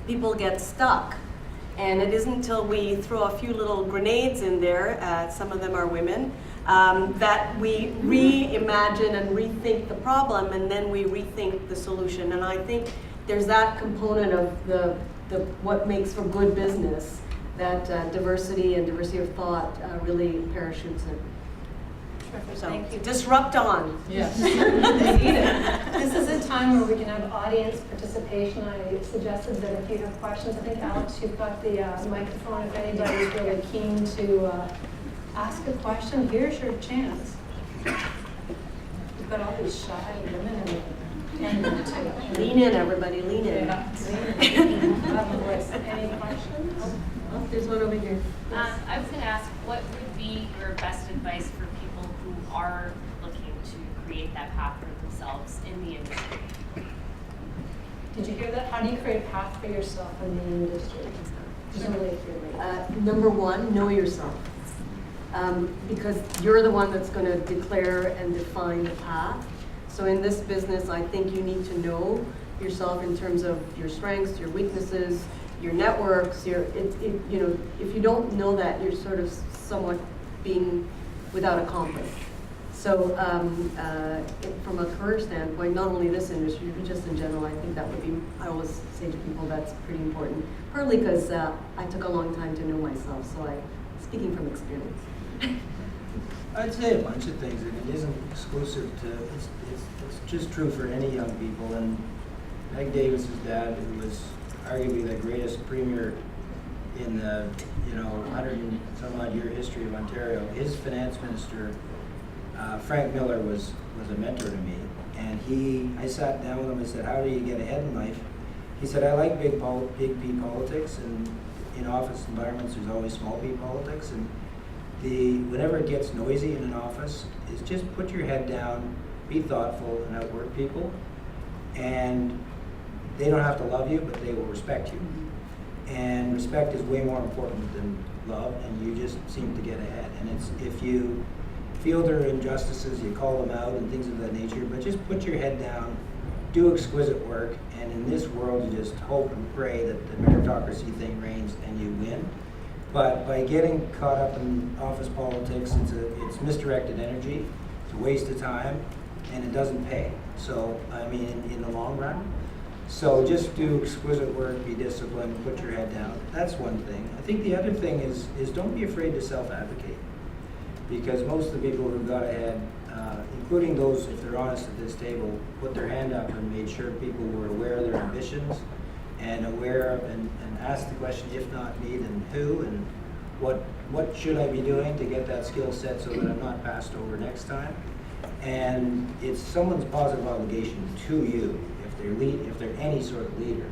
people get stuck. And it isn't until we throw a few little grenades in there, some of them are women, that we reimagine and rethink the problem, and then we rethink the solution. And I think there's that component of the what makes for good business, that diversity and diversity of thought really parachutes in. Terrific, So, thank you. disrupt on. Yes. This is a time where we can have audience participation. I suggested that if you have questions, I think Alex, you've got the microphone. If anybody's really keen to ask a question, here's your chance. We've got all these shy women in the Lean in, everybody, lean in. Any questions? Oh, there's one over here. I was going to ask, what would be your best advice for people who are looking to create that path for themselves in the industry? Did you hear that? How do you create a path for yourself in the industry? Presumably if you're late. Number one, know yourself. Because you're the one that's going to declare and define the path. So in this business, I think you need to know yourself in terms of your strengths, your weaknesses, your networks. You know, if you don't know that, you're sort of somewhat being without a compass. So from a career standpoint, not only this industry, but just in general, I think that would be, I always say to people that's pretty important. Partly because I took a long time to know myself, so I'm speaking from experience. I'd say a bunch of things, and it isn't exclusive to, it's just true for any young people. And Meg Davis's dad, who was arguably the greatest premier in the 100 and some odd year history of Ontario, his finance minister, Frank Miller, was a mentor to me. And I sat down with him and said, how do you get ahead in life? He said, I like big P politics, and in office environments there's always small P politics. And whenever it gets noisy in an office, is just put your head down, be thoughtful, and outwork people. And they don't have to love you, but they will respect you. And respect is way more important than love, and you just seem to get ahead. And it's, if you feel there are injustices, you call them out and things of that nature, but just put your head down, do exquisite work, and in this world you just hope and pray that the meritocracy thing reigns and you win. But by getting caught up in office politics, it's misdirected energy, it's a waste of time, and it doesn't pay. So, I mean, in the long run. So just do exquisite work, be disciplined, put your head down. That's one thing. I think the other thing is don't be afraid to self-advocate. Because most of the people who got ahead, including those, if they're honest at this table, put their hand up and made sure people were aware of their ambitions and aware of and asked the question, if not me, then who, and what should I be doing to get that skill set so that I'm not passed over next time. And it's someone's positive obligation to you, if they're any sort of leader,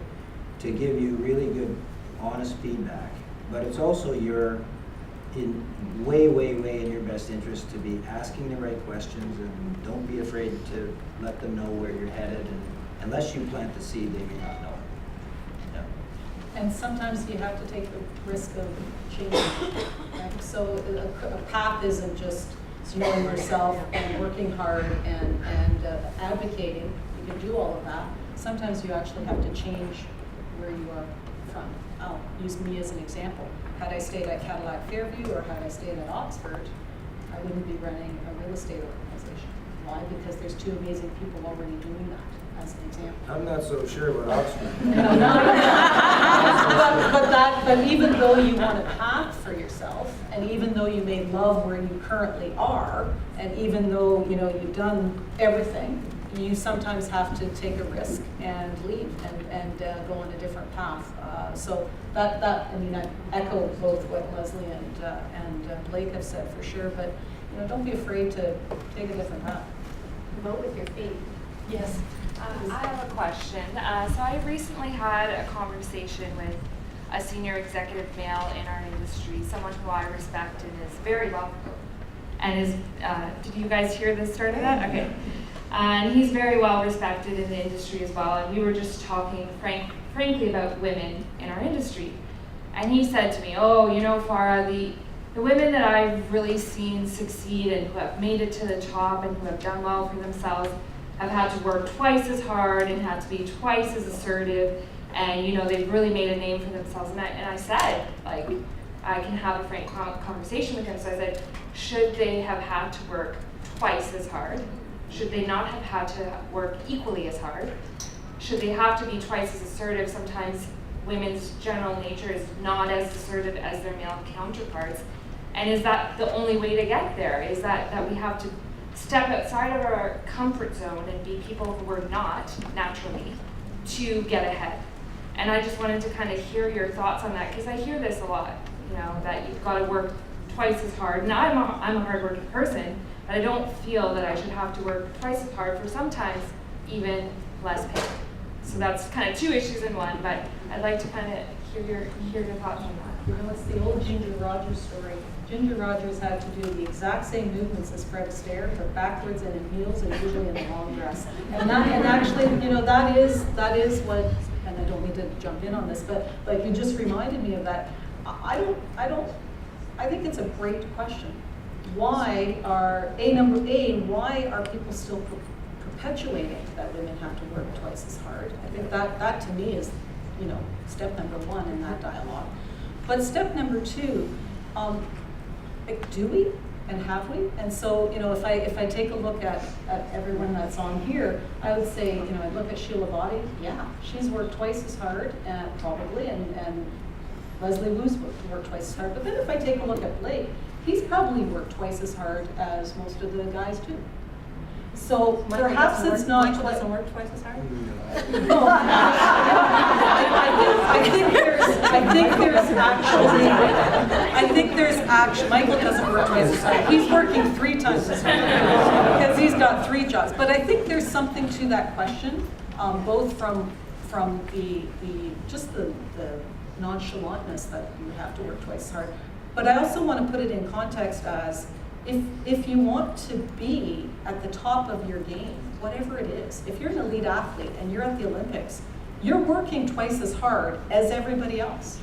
to give you really good, honest feedback. But it's also in way in your best interest to be asking the right questions, and don't be afraid to let them know where you're headed. And unless you plant the seed, they may not know. Yeah. And sometimes you have to take the risk of change. Right? So a path isn't just knowing yourself and working hard and advocating. You can do all of that. Sometimes you actually have to change where you are from. I'll use me as an example. Had I stayed at Cadillac Fairview or had I stayed at Oxford, I wouldn't be running a real estate organization. Why? Because there's two amazing people already doing that, as an example. I'm not so sure about Oxford. But even though you want a path for yourself, and even though you may love where you currently are, and even though you've done everything, you sometimes have to take a risk and leave and go on a different path. So that I mean, I echo both what Leslie and Blake have said for sure. But don't be afraid to take a different path. Vote with your feet. Yes. I have a question. So I recently had a conversation with a senior executive male in our industry, someone who I respect and is very lovable. And is, did you guys hear the start of that? Okay. And he's very well respected in the industry as well. And we were just talking frankly about women in our industry. And he said to me, oh, you know, Farah, the women that I've really seen succeed and who have made it to the top and who have done well for themselves have had to work twice as hard and had to be twice as assertive, and you know, they've really made a name for themselves. And I said, like, I can have a frank conversation with him. So I said, should they have had to work twice as hard? Should they not have had to work equally as hard? Should they have to be twice as assertive? Sometimes women's general nature is not as assertive as their male counterparts. And is that the only way to get there? Is that we have to step outside of our comfort zone and be people who we're not naturally to get ahead? And I just wanted to kind of hear your thoughts on that, because I hear this a lot, you know, that you've got to work twice as hard. And I'm a hardworking person, but I don't feel that I should have to work twice as hard for sometimes even less pay. So that's kind of two issues in one, but I'd like to kind of hear your thoughts on that. You know, it's the old Ginger Rogers story. Ginger Rogers had to do the exact same movements as Fred Astaire, but backwards and in heels and usually in a long dress. And actually, you know, that is what, and I don't mean to jump in on this, but you just reminded me of that. I think it's a great question. Why are people still perpetuating that women have to work twice as hard? I think that to me is, you know, step number one in that dialogue. But step number two, like, do we and have we? And so, you know, if I take a look at everyone that's on here, I would say, you know, I look at Sheila Body, yeah, she's worked twice as hard, probably, and Leslie Wu's worked twice as hard. But then if I take a look at Blake, he's probably worked twice as hard as most of the guys do. So perhaps it's not. Michael doesn't work twice as hard? No. I think there's actually, Michael doesn't work twice as hard. He's working 3 times as hard because he's got 3 jobs. But I think there's something to that question, both from the nonchalantness that you have to work twice as hard. But I also want to put it in context as, if you want to be at the top of your game, whatever it is, if you're an elite athlete and you're at the Olympics, you're working twice as hard as everybody else.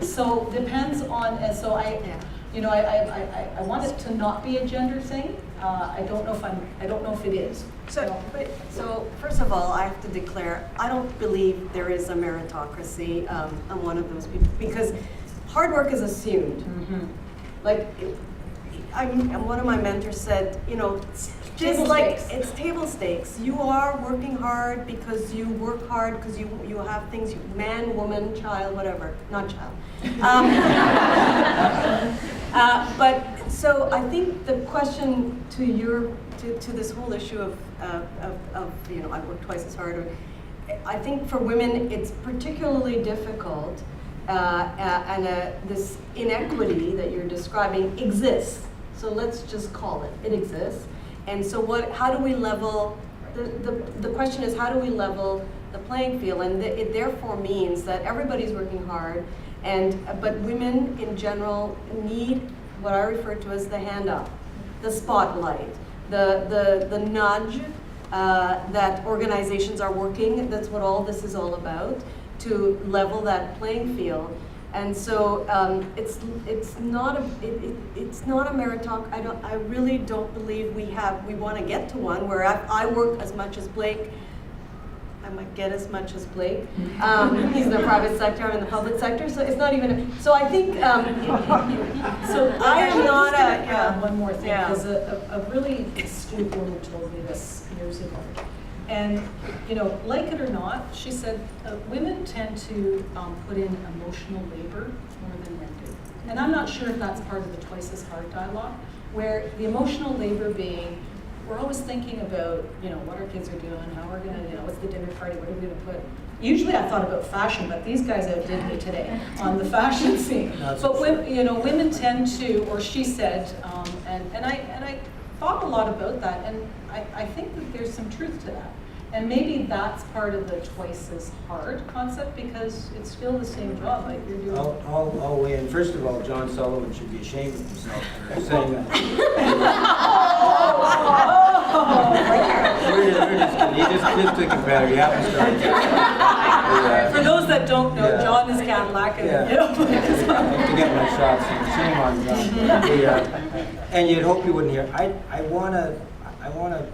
So depends on, and so I want it to not be a gender thing. I don't know if it is. So first of all, I have to declare, I don't believe there is a meritocracy. I'm one of those people, because hard work is assumed. Mm-hmm. Like, one of my mentors said, you know, it's table stakes. You are working hard because you work hard, because you have things, man, woman, child, whatever, not child. But so I think the question to this whole issue of you know, I work twice as hard, I think for women it's particularly difficult, and this inequity that you're describing exists. So let's just call it. It exists. And so how do we level, the question is, how do we level the playing field? And it therefore means that everybody's working hard, but women in general need what I refer to as the hand up, the spotlight, the nudge that organizations are working. That's what all this is all about, to level that playing field. And so it's not a meritocracy. I really don't believe we want to get to one where I work as much as Blake. I might get as much as Blake. He's in the private sector, I'm in the public sector, so it's not even. So I think. So I am not a. One more thing, because a really astute woman told me this years ago. And, you know, like it or not, she said, women tend to put in emotional labor more than men do. And I'm not sure if that's part of the twice as hard dialogue, where the emotional labor being, we're always thinking about, you know, what our kids are doing, how we're gonna, you know, what's the dinner party, what are we gonna put. Usually I thought about fashion, but these guys outdid me today on the fashion scene. But women tend to, or she said, and I thought a lot about that, and I think that there's some truth to that. And maybe that's part of the twice as hard concept, because it's still the same job, like you're doing. I'll weigh in. First of all, John Sullivan should be ashamed of himself for saying that. We're just kidding. He just took it better. You have to start. For those that don't know, John is Cadillac, and Yeah. you know. I have to get my shots in. Shame on John. And you'd hope you wouldn't hear. I wanna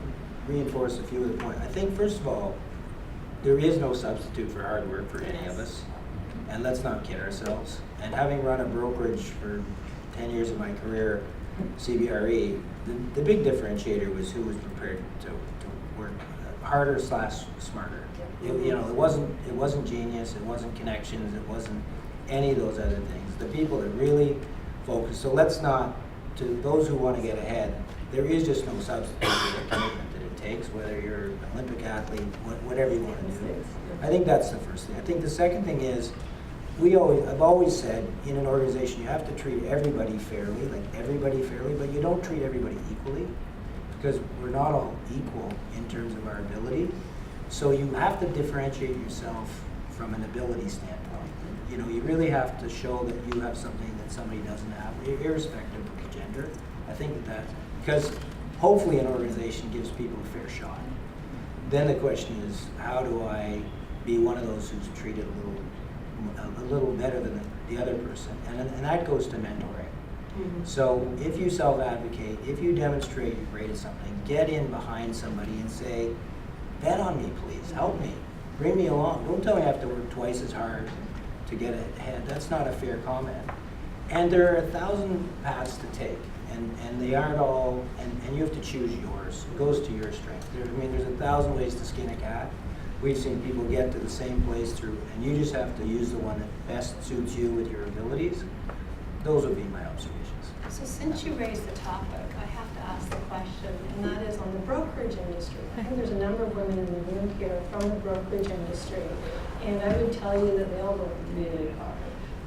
reinforce a few of the points. I think, first of all, there is no substitute for hard work for any of us. And let's not kid ourselves. And having run a brokerage for 10 years of my career, CBRE, the big differentiator was who was prepared to work harder / smarter. It wasn't genius, it wasn't connections, it wasn't any of those other things. The people that really focus. So let's not, to those who want to get ahead, there is just no substitute for the commitment that it takes, whether you're an Olympic athlete, whatever you want to do. I think that's the first thing. I think the second thing is, I've always said, in an organization, you have to treat everybody fairly, but you don't treat everybody equally, because we're not all equal in terms of our ability. So you have to differentiate yourself from an ability standpoint. You really have to show that you have something that somebody doesn't have, irrespective of gender. I think that because hopefully an organization gives people a fair shot. Then the question is, how do I be one of those who's treated a little better than the other person? And that goes to mentoring. Mm-hmm. So if you self-advocate, if you demonstrate you're great at something, get in behind somebody and say, bet on me, please, help me, bring me along. Don't tell me I have to work twice as hard to get ahead. That's not a fair comment. And there are 1,000 paths to take, and they aren't all, and you have to choose yours. It goes to your strength. There's 1,000 ways to skin a cat. We've seen people get to the same place through, and you just have to use the one that best suits you with your abilities. Those would be my observations. So since you raised the topic, I have to ask the question, and that is on the brokerage industry. I think there's a number of women in the room here from the brokerage industry, and I would tell you that they all work really hard.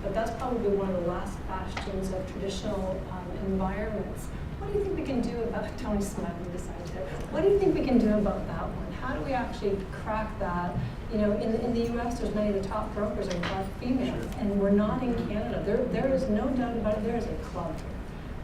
But that's probably one of the last bastions of traditional environments. What do you think we can do about, Tony's smiling beside you, what do you think we can do about that one? How do we actually crack that? In the US, there's many of the top brokers are females, and we're not in Canada. There is no doubt about it, there is a club.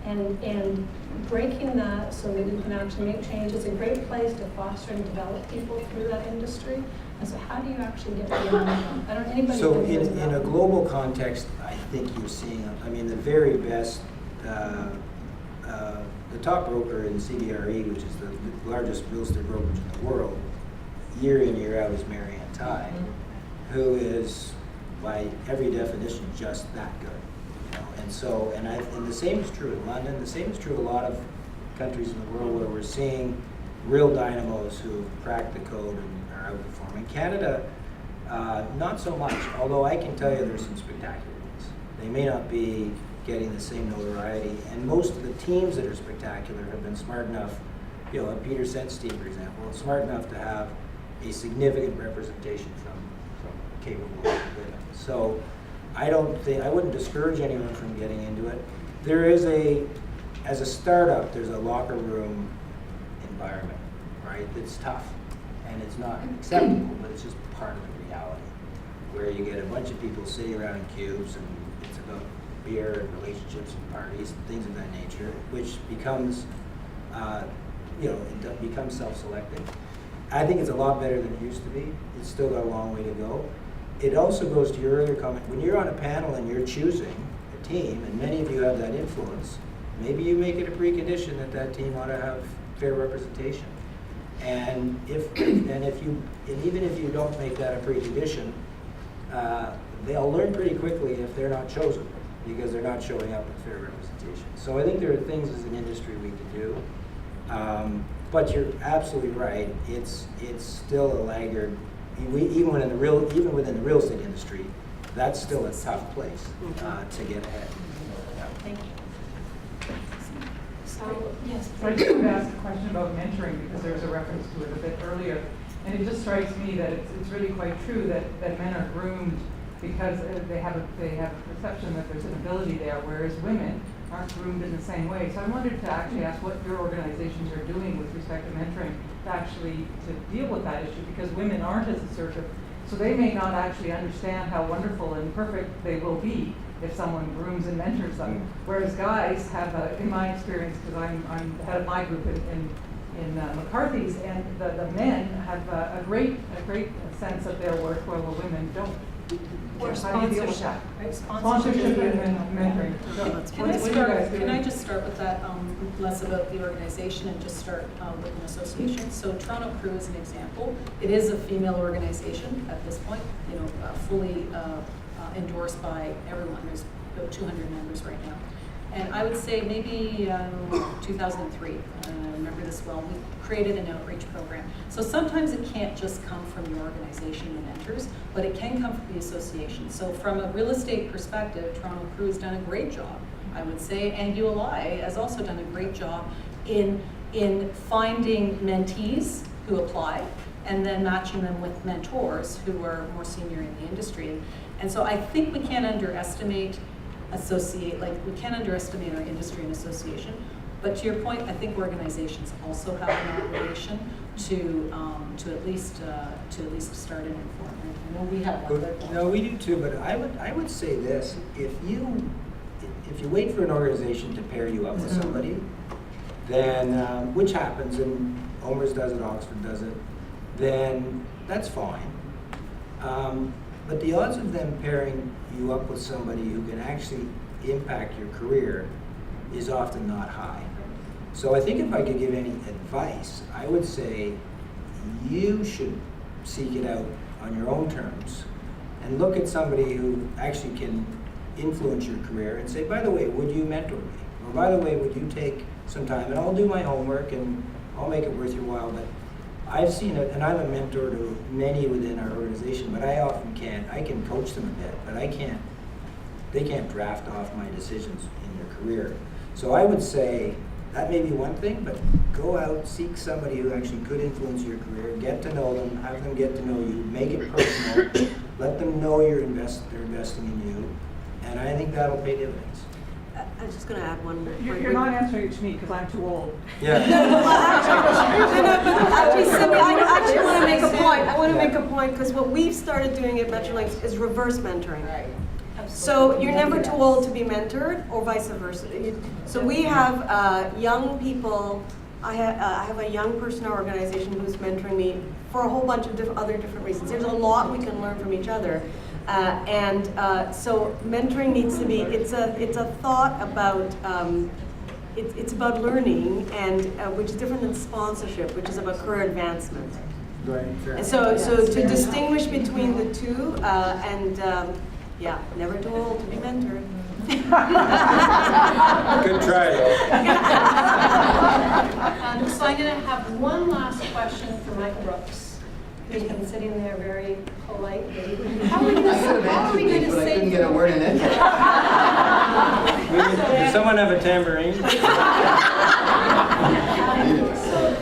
And breaking that so that we can actually make change is a great place to foster and develop people through that industry. And so how do you actually get beyond that? I don't anybody. So in a global context, I think you're seeing, the very best, the top broker in CBRE, which is the largest real estate brokerage in the world, year in, year out is Marianne Tai, who is, by every definition, just that good. And the same is true in London. The same is true in a lot of countries in the world where we're seeing real dynamos who've cracked the code and are outperforming. Canada, not so much, although I can tell you there's some spectacular ones. They may not be getting the same notoriety, and most of the teams that are spectacular have been smart enough, Peter Sent's team, for example, smart enough to have a significant representation from capable women. So I wouldn't discourage anyone from getting into it. There is as a startup, there's a locker room environment, right? It's tough, and it's not acceptable, but it's just part of the reality, where you get a bunch of people sitting around in cubes, and it's about beer and relationships and parties and things of that nature, which becomes, it becomes self-selecting. I think it's a lot better than it used to be. It's still got a long way to go. It also goes to your earlier comment. When you're on a panel and you're choosing a team, and many of you have that influence, maybe you make it a precondition that team ought to have fair representation. And even if you don't make that a precondition, they'll learn pretty quickly if they're not chosen, because they're not showing up with fair representation. So I think there are things as an industry we can do. But you're absolutely right. It's still a laggard. Even within the real estate industry, that's still a tough place to get ahead. Yeah. Thank you. So, yes. So I just want to ask a question about mentoring, because there was a reference to it a bit earlier. And it just strikes me that it's really quite true that men are groomed because they have a perception that there's an ability there, whereas women aren't groomed in the same way. So I wanted to actually ask what your organizations are doing with respect to mentoring to deal with that issue, because women aren't as assertive. So they may not actually understand how wonderful and perfect they will be if someone grooms and mentors them. Whereas guys have, in my experience, because I'm the head of my group in McCarthy's, and the men have a great sense of their worth, while the women don't. Or How do you deal with sponsorship, that? right? Sponsorship and mentoring. Can I just start with that, less about the organization and just start with an association? So Toronto Crew is an example. It is a female organization at this point, fully endorsed by everyone. There's about 200 members right now. And I would say maybe 2003, I remember this well, we created an outreach program. So sometimes it can't just come from your organization, the mentors, but it can come from the association. So from a real estate perspective, Toronto Crew has done a great job, I would say, and ULI has also done a great job in finding mentees who apply and then matching them with mentors who are more senior in the industry. And so I think we can't underestimate we can't underestimate our industry and association. But to your point, I think organizations also have an obligation to at least start an informal. I know we have one. But no, we do too. But I would say this: if you wait for an organization to pair you up with somebody, then which happens, and OMERS does it, Oxford does it, then that's fine. But the odds of them pairing you up with somebody who can actually impact your career is often not high. So I think if I could give any advice, I would say you should seek it out on your own terms and look at somebody who actually can influence your career and say, by the way, would you mentor me? Or by the way, would you take some time and I'll do my homework and I'll make it worth your while. But I've seen it, and I'm a mentor to many within our organization, but I often can't. I can coach them a bit, but they can't draft off my decisions in their career. So I would say that may be one thing, but go out, seek somebody who actually could influence your career, get to know them, have them get to know you, make it personal, let them know they're investing in you, and I think that'll pay dividends. I was just going to add one more point. You're not answering it to me because I'm too old. Yeah. Actually, Cindy, I actually want to make a point. I want to make a point because what we've started doing at Metrolinx is reverse mentoring. Right. So you're never too old to be mentored, or vice versa. So we have young people. I have a young person in our organization who's mentoring me for a whole bunch of other different reasons. There's a lot we can learn from each other. So mentoring needs to be, it's a thought about, it's about learning, and which is different than sponsorship, which is about career advancement. Right, fair. And so to distinguish between the two, never too old to be mentored. Good try, though. So I'm going to have one last question for Michael Brooks, who's been sitting there very politely. How are we going to but I say? couldn't get a word in it. Does someone have a tambourine?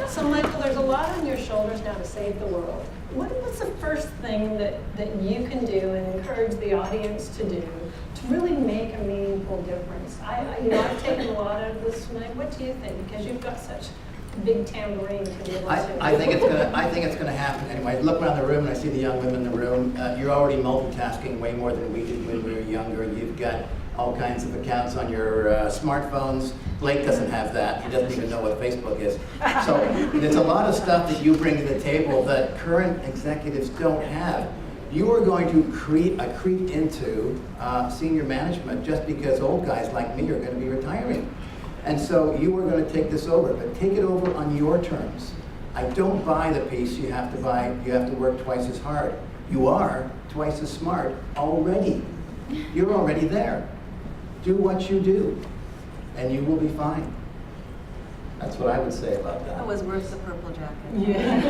So Michael, there's a lot on your shoulders now to save the world. What's the first thing that you can do and encourage the audience to do to really make a meaningful difference? I've taken a lot out of this tonight. What do you think? Because you've got such a big tambourine to be able to. I think it's gonna happen anyway. I look around the room and I see the young women in the room. You're already multitasking way more than we did when we were younger. You've got all kinds of accounts on your smartphones. Blake doesn't have that. He doesn't even know what Facebook is. So there's a lot of stuff that you bring to the table that current executives don't have. You are going to creep into senior management just because old guys like me are going to be retiring. And so you are going to take this over, but take it over on your terms. I don't buy the piece you have to work twice as hard. You are twice as smart already. You're already there. Do what you do, and you will be fine. That's what I would say about that. That was worth the purple jacket. Yeah.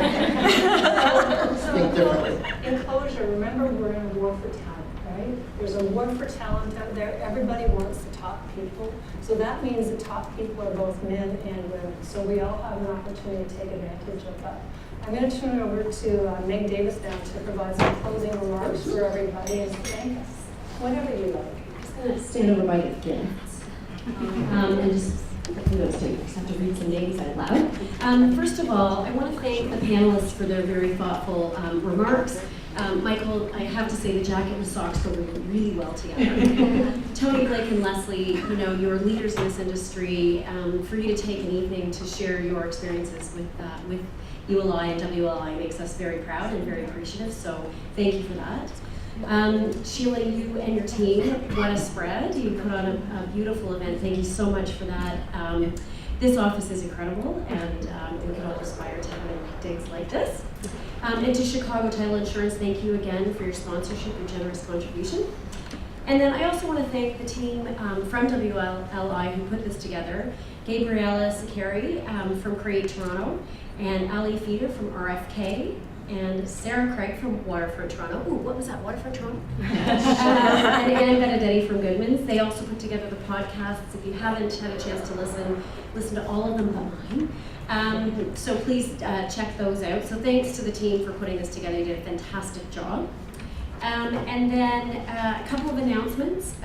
Think differently. In closure, remember we're in a war for talent, right? There's a war for talent out there. Everybody wants the top people. So that means the top people are both men and women. So we all have an opportunity to take advantage of that. I'm going to turn it over to Meg Davis now to provide some closing remarks for everybody and thank us. Whatever you like. Stand over my gifts. And just, kudos to you, just have to read some names out loud. First of all, I want to thank the panelists for their very thoughtful remarks. Michael, I have to say the jacket and socks go really well together. Tony, Blake, and Leslie, you know, you're leaders in this industry. For you to take anything to share your experiences with ULI and WLI makes us very proud and very appreciative, so thank you for that. Sheila, you and your team, what a spread. You put on a beautiful event. Thank you so much for that. This office is incredible, and we can all aspire to having days like this. And to Chicago Title Insurance, thank you again for your sponsorship and generous contribution. And then I also want to thank the team from WLI who put this together. Gabriella Sakari from Create Toronto, and Ali Feeder from RFK, and Sarah Craig from Waterfront Toronto. Ooh, what was that, Waterfront Toronto? And Anne Benedetti from Goodman's. They also put together the podcasts. If you haven't had a chance to listen to all of them but mine. So please check those out. So thanks to the team for putting this together. You did a fantastic job. And then a couple of announcements.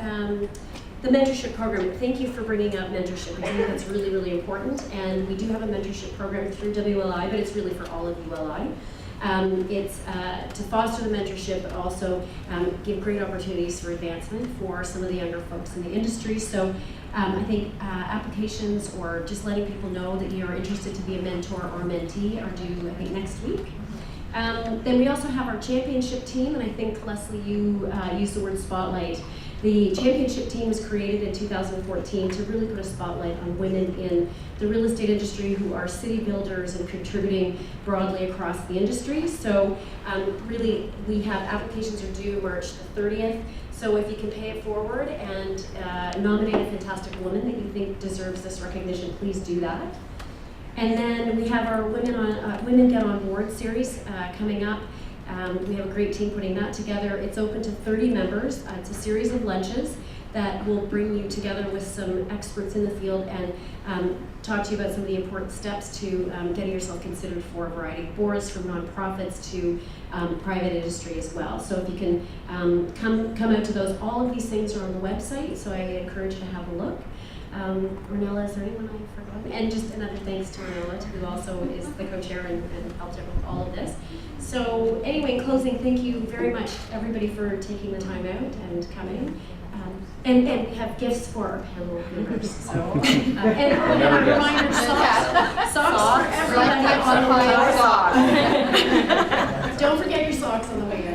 The mentorship program, thank you for bringing up mentorship. I think that's really, really important. And we do have a mentorship program through WLI, but it's really for all of ULI. It's to foster the mentorship, but also give great opportunities for advancement for some of the younger folks in the industry. So I think applications or just letting people know that you're interested to be a mentor or a mentee are due, I think, next week. Then we also have our championship team, and I think, Leslie, you used the word spotlight. The championship team was created in 2014 to really put a spotlight on women in the real estate industry who are city builders and contributing broadly across the industry. So really, we have applications are due March the 30th. So if you can pay it forward and nominate a fantastic woman that you think deserves this recognition, please do that. And then we have our Women Get On Board series coming up. We have a great team putting that together. It's open to 30 members. It's a series of lunches that will bring you together with some experts in the field and talk to you about some of the important steps to getting yourself considered for a variety of boards, from nonprofits to private industry as well. So if you can come out to those, all of these things are on the website, so I encourage you to have a look. Renella, is there anyone I forgot? And just another thanks to Renella, who also is the co-chair and helped out with all of this. So anyway, in closing, thank you very much, everybody, for taking the time out and coming. And we have gifts for our panel members. So, and a reminder, socks for everybody on the way out. Don't forget your socks on the way out.